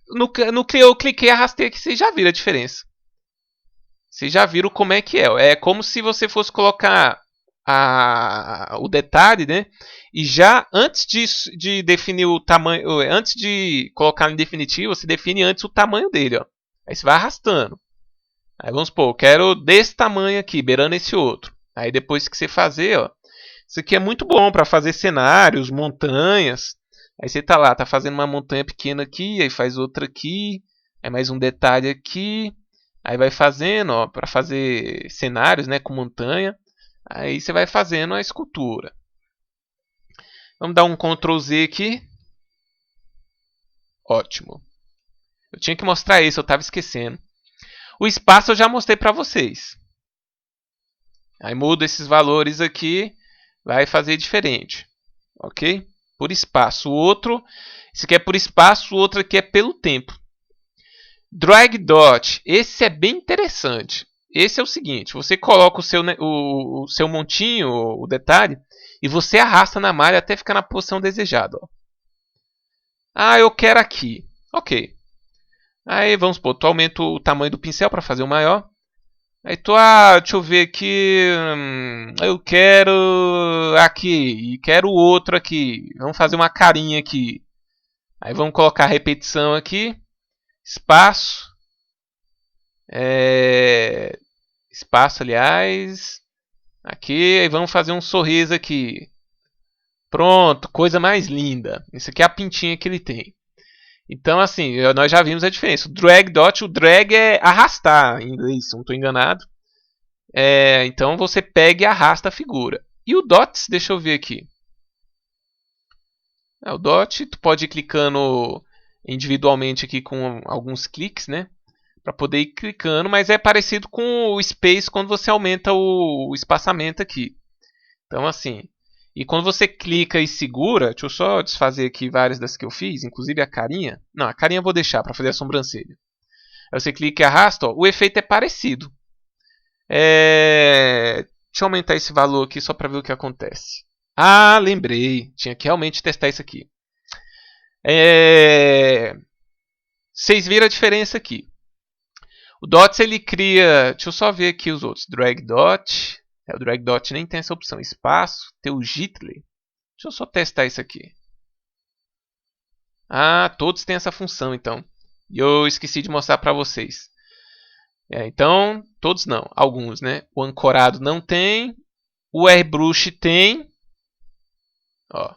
No que eu cliquei e arrastei aqui, vocês já viram a diferença. Vocês já viram como é que é. É como se você fosse colocar o detalhe, né? E já antes de definir o tamanho, antes de colocar em definitivo, você define antes o tamanho dele, ó. Aí você vai arrastando. Aí vamos supor, eu quero desse tamanho aqui, beirando esse outro. Aí depois que você fazer, ó, isso aqui é muito bom para fazer cenários, montanhas. Aí você tá lá, tá fazendo uma montanha pequena aqui, aí faz outra aqui, aí mais um detalhe aqui. Aí vai fazendo, ó, para fazer cenários, né, com montanha. Aí você vai fazendo a escultura. Vamos dar um Ctrl Z aqui. Ótimo. Eu tinha que mostrar isso, eu estava esquecendo. O espaço eu já mostrei para vocês. Aí muda esses valores aqui, vai fazer diferente. Ok? Por espaço. O outro, esse aqui é por espaço, o outro aqui é pelo tempo. Drag Dot, esse é bem interessante. Esse é o seguinte, você coloca o seu montinho, o detalhe, e você arrasta na malha até ficar na posição desejada. Ó. Ah, eu quero aqui. Ok. Aí vamos supor, tu aumenta o tamanho do pincel para fazer o maior. Aí deixa eu ver aqui, eu quero aqui, e quero o outro aqui. Vamos fazer uma carinha aqui. Aí vamos colocar repetição aqui. Espaço. Espaço, aliás. Aqui, aí vamos fazer um sorriso aqui. Pronto, coisa mais linda. Isso aqui é a pintinha que ele tem. Então, assim, nós já vimos a diferença. O drag dot, o drag é arrastar, em inglês, se não estou enganado. Então você pega e arrasta a figura. E o dots, deixa eu ver aqui. O dot, tu pode ir clicando individualmente aqui com alguns cliques, né? Para poder ir clicando, mas é parecido com o space quando você aumenta o espaçamento aqui. Então, assim, e quando você clica e segura, deixa eu só desfazer aqui várias das que eu fiz, inclusive a carinha. Não, a carinha eu vou deixar para fazer a sobrancelha. Aí você clica e arrasta, ó, o efeito é parecido. Deixa eu aumentar esse valor aqui só para ver o que acontece. Ah, lembrei. Tinha que realmente testar isso aqui. Vocês viram a diferença aqui. O Dots ele cria... Deixa eu só ver aqui os outros. Drag Dot. O Drag Dot nem tem essa opção. Espaço. Tem o Gitly. Deixa eu só testar isso aqui. Ah, todos têm essa função então. E eu esqueci de mostrar para vocês. Então, todos não. Alguns, né? O ancorado não tem. O airbrush tem. Ó.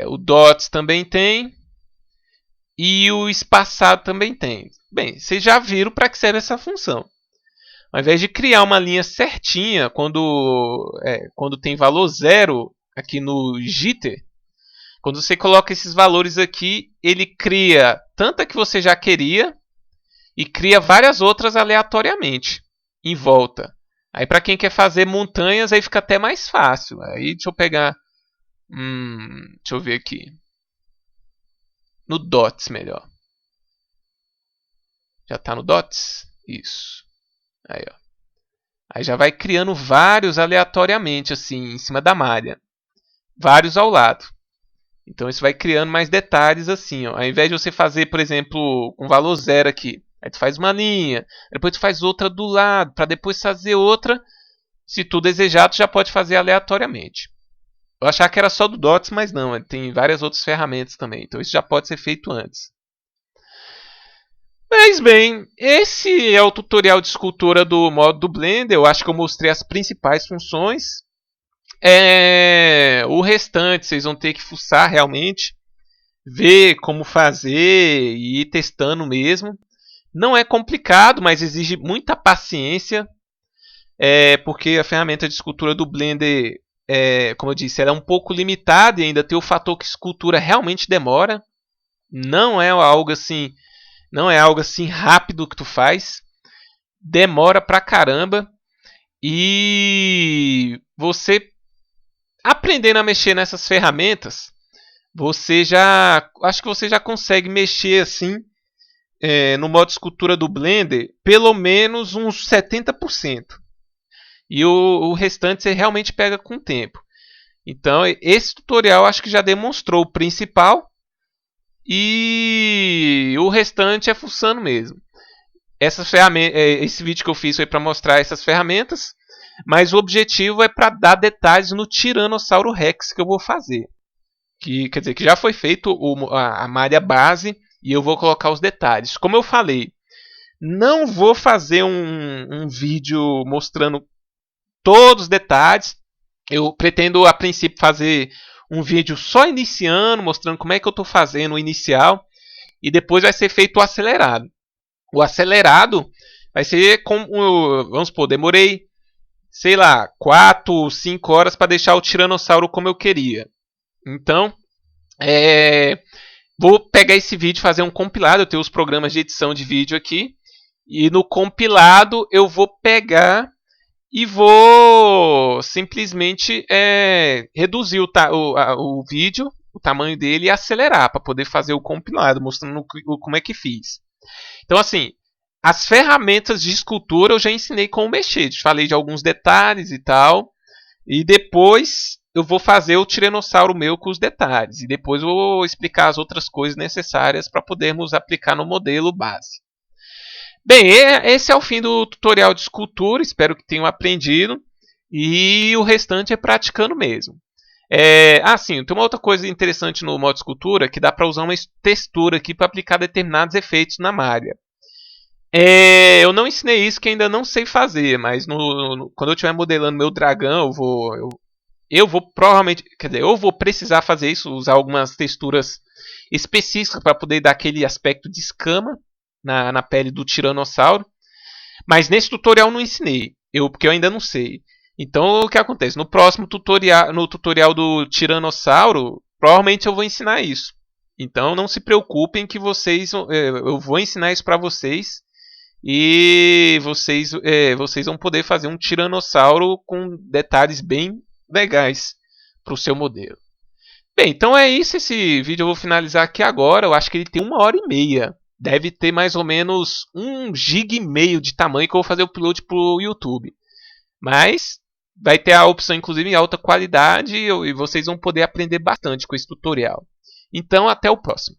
O dots também tem. E o espaçado também tem. Bem, vocês já viram para que serve essa função. Ao invés de criar uma linha certinha quando tem valor zero aqui no jitter, quando você coloca esses valores aqui, ele cria tanta que você já queria e cria várias outras aleatoriamente em volta. Aí para quem quer fazer montanhas, aí fica até mais fácil. Aí deixa eu pegar, deixa eu ver aqui. No dots melhor. Já está no dots? Isso. Aí, ó. Aí já vai criando vários aleatoriamente assim em cima da malha. Vários ao lado. Então isso vai criando mais detalhes assim, ó. Ao invés de você fazer, por exemplo, com valor zero aqui, aí tu faz uma linha, depois tu faz outra do lado, para depois fazer outra. Se tu desejar, tu já pode fazer aleatoriamente. Eu achava que era só do Dots, mas não, tem várias outras ferramentas também. Então isso já pode ser feito antes. Mas bem, esse é o tutorial de escultura do modo do Blender. Eu acho que eu mostrei as principais funções. O restante vocês vão ter que fuçar realmente, ver como fazer e ir testando mesmo. Não é complicado, mas exige muita paciência, porque a ferramenta de escultura do Blender, como eu disse, ela é um pouco limitada e ainda tem o fator que escultura realmente demora. Não é algo assim, rápido que tu faz. Demora pra caramba. E você aprendendo a mexer nessas ferramentas, acho que você já consegue mexer assim no modo escultura do Blender pelo menos uns 70%. E o restante você realmente pega com o tempo. Então esse tutorial acho que já demonstrou o principal e o restante é fuçando mesmo. Esse vídeo que eu fiz foi para mostrar essas ferramentas, mas o objetivo é para dar detalhes no Tiranossauro Rex que eu vou fazer. Quer dizer, que já foi feito a malha base e eu vou colocar os detalhes. Como eu falei, não vou fazer um vídeo mostrando todos os detalhes. Eu pretendo a princípio fazer um vídeo só iniciando, mostrando como é que eu estou fazendo o inicial, e depois vai ser feito o acelerado. O acelerado vai ser como, vamos supor, demorei, sei lá, 4, 5 horas para deixar o tiranossauro como eu queria. Então, vou pegar esse vídeo e fazer um compilado. Eu tenho os programas de edição de vídeo aqui. E no compilado eu vou pegar e vou simplesmente reduzir o vídeo, o tamanho dele, e acelerar para poder fazer o compilado, mostrando como é que fiz. Então, assim, as ferramentas de escultura eu já ensinei como mexer. Falei de alguns detalhes e tal. E depois eu vou fazer o tiranossauro meu com os detalhes. E depois eu vou explicar as outras coisas necessárias para podermos aplicar no modelo base. Bem, esse é o fim do tutorial de escultura. Espero que tenham aprendido. E o restante é praticando mesmo. Sim, tem uma outra coisa interessante no modo escultura, que dá para usar uma textura aqui para aplicar determinados efeitos na malha. Eu não ensinei isso, que ainda não sei fazer, mas quando eu estiver modelando meu dragão, eu vou provavelmente, quer dizer, eu vou precisar fazer isso, usar algumas texturas específicas para poder dar aquele aspecto de escama na pele do tiranossauro. Mas nesse tutorial não ensinei, porque eu ainda não sei. Então o que acontece? No próximo tutorial, no tutorial do tiranossauro, provavelmente eu vou ensinar isso. Então não se preocupem que eu vou ensinar isso para vocês. E vocês vão poder fazer um tiranossauro com detalhes bem legais para o seu modelo. Bem, então é isso. Esse vídeo eu vou finalizar aqui agora. Eu acho que ele tem 1h30. Deve ter mais ou menos 1,5 GB de tamanho, que eu vou fazer o upload para o YouTube. Mas vai ter a opção, inclusive, em alta qualidade, e vocês vão poder aprender bastante com esse tutorial. Então, até o próximo.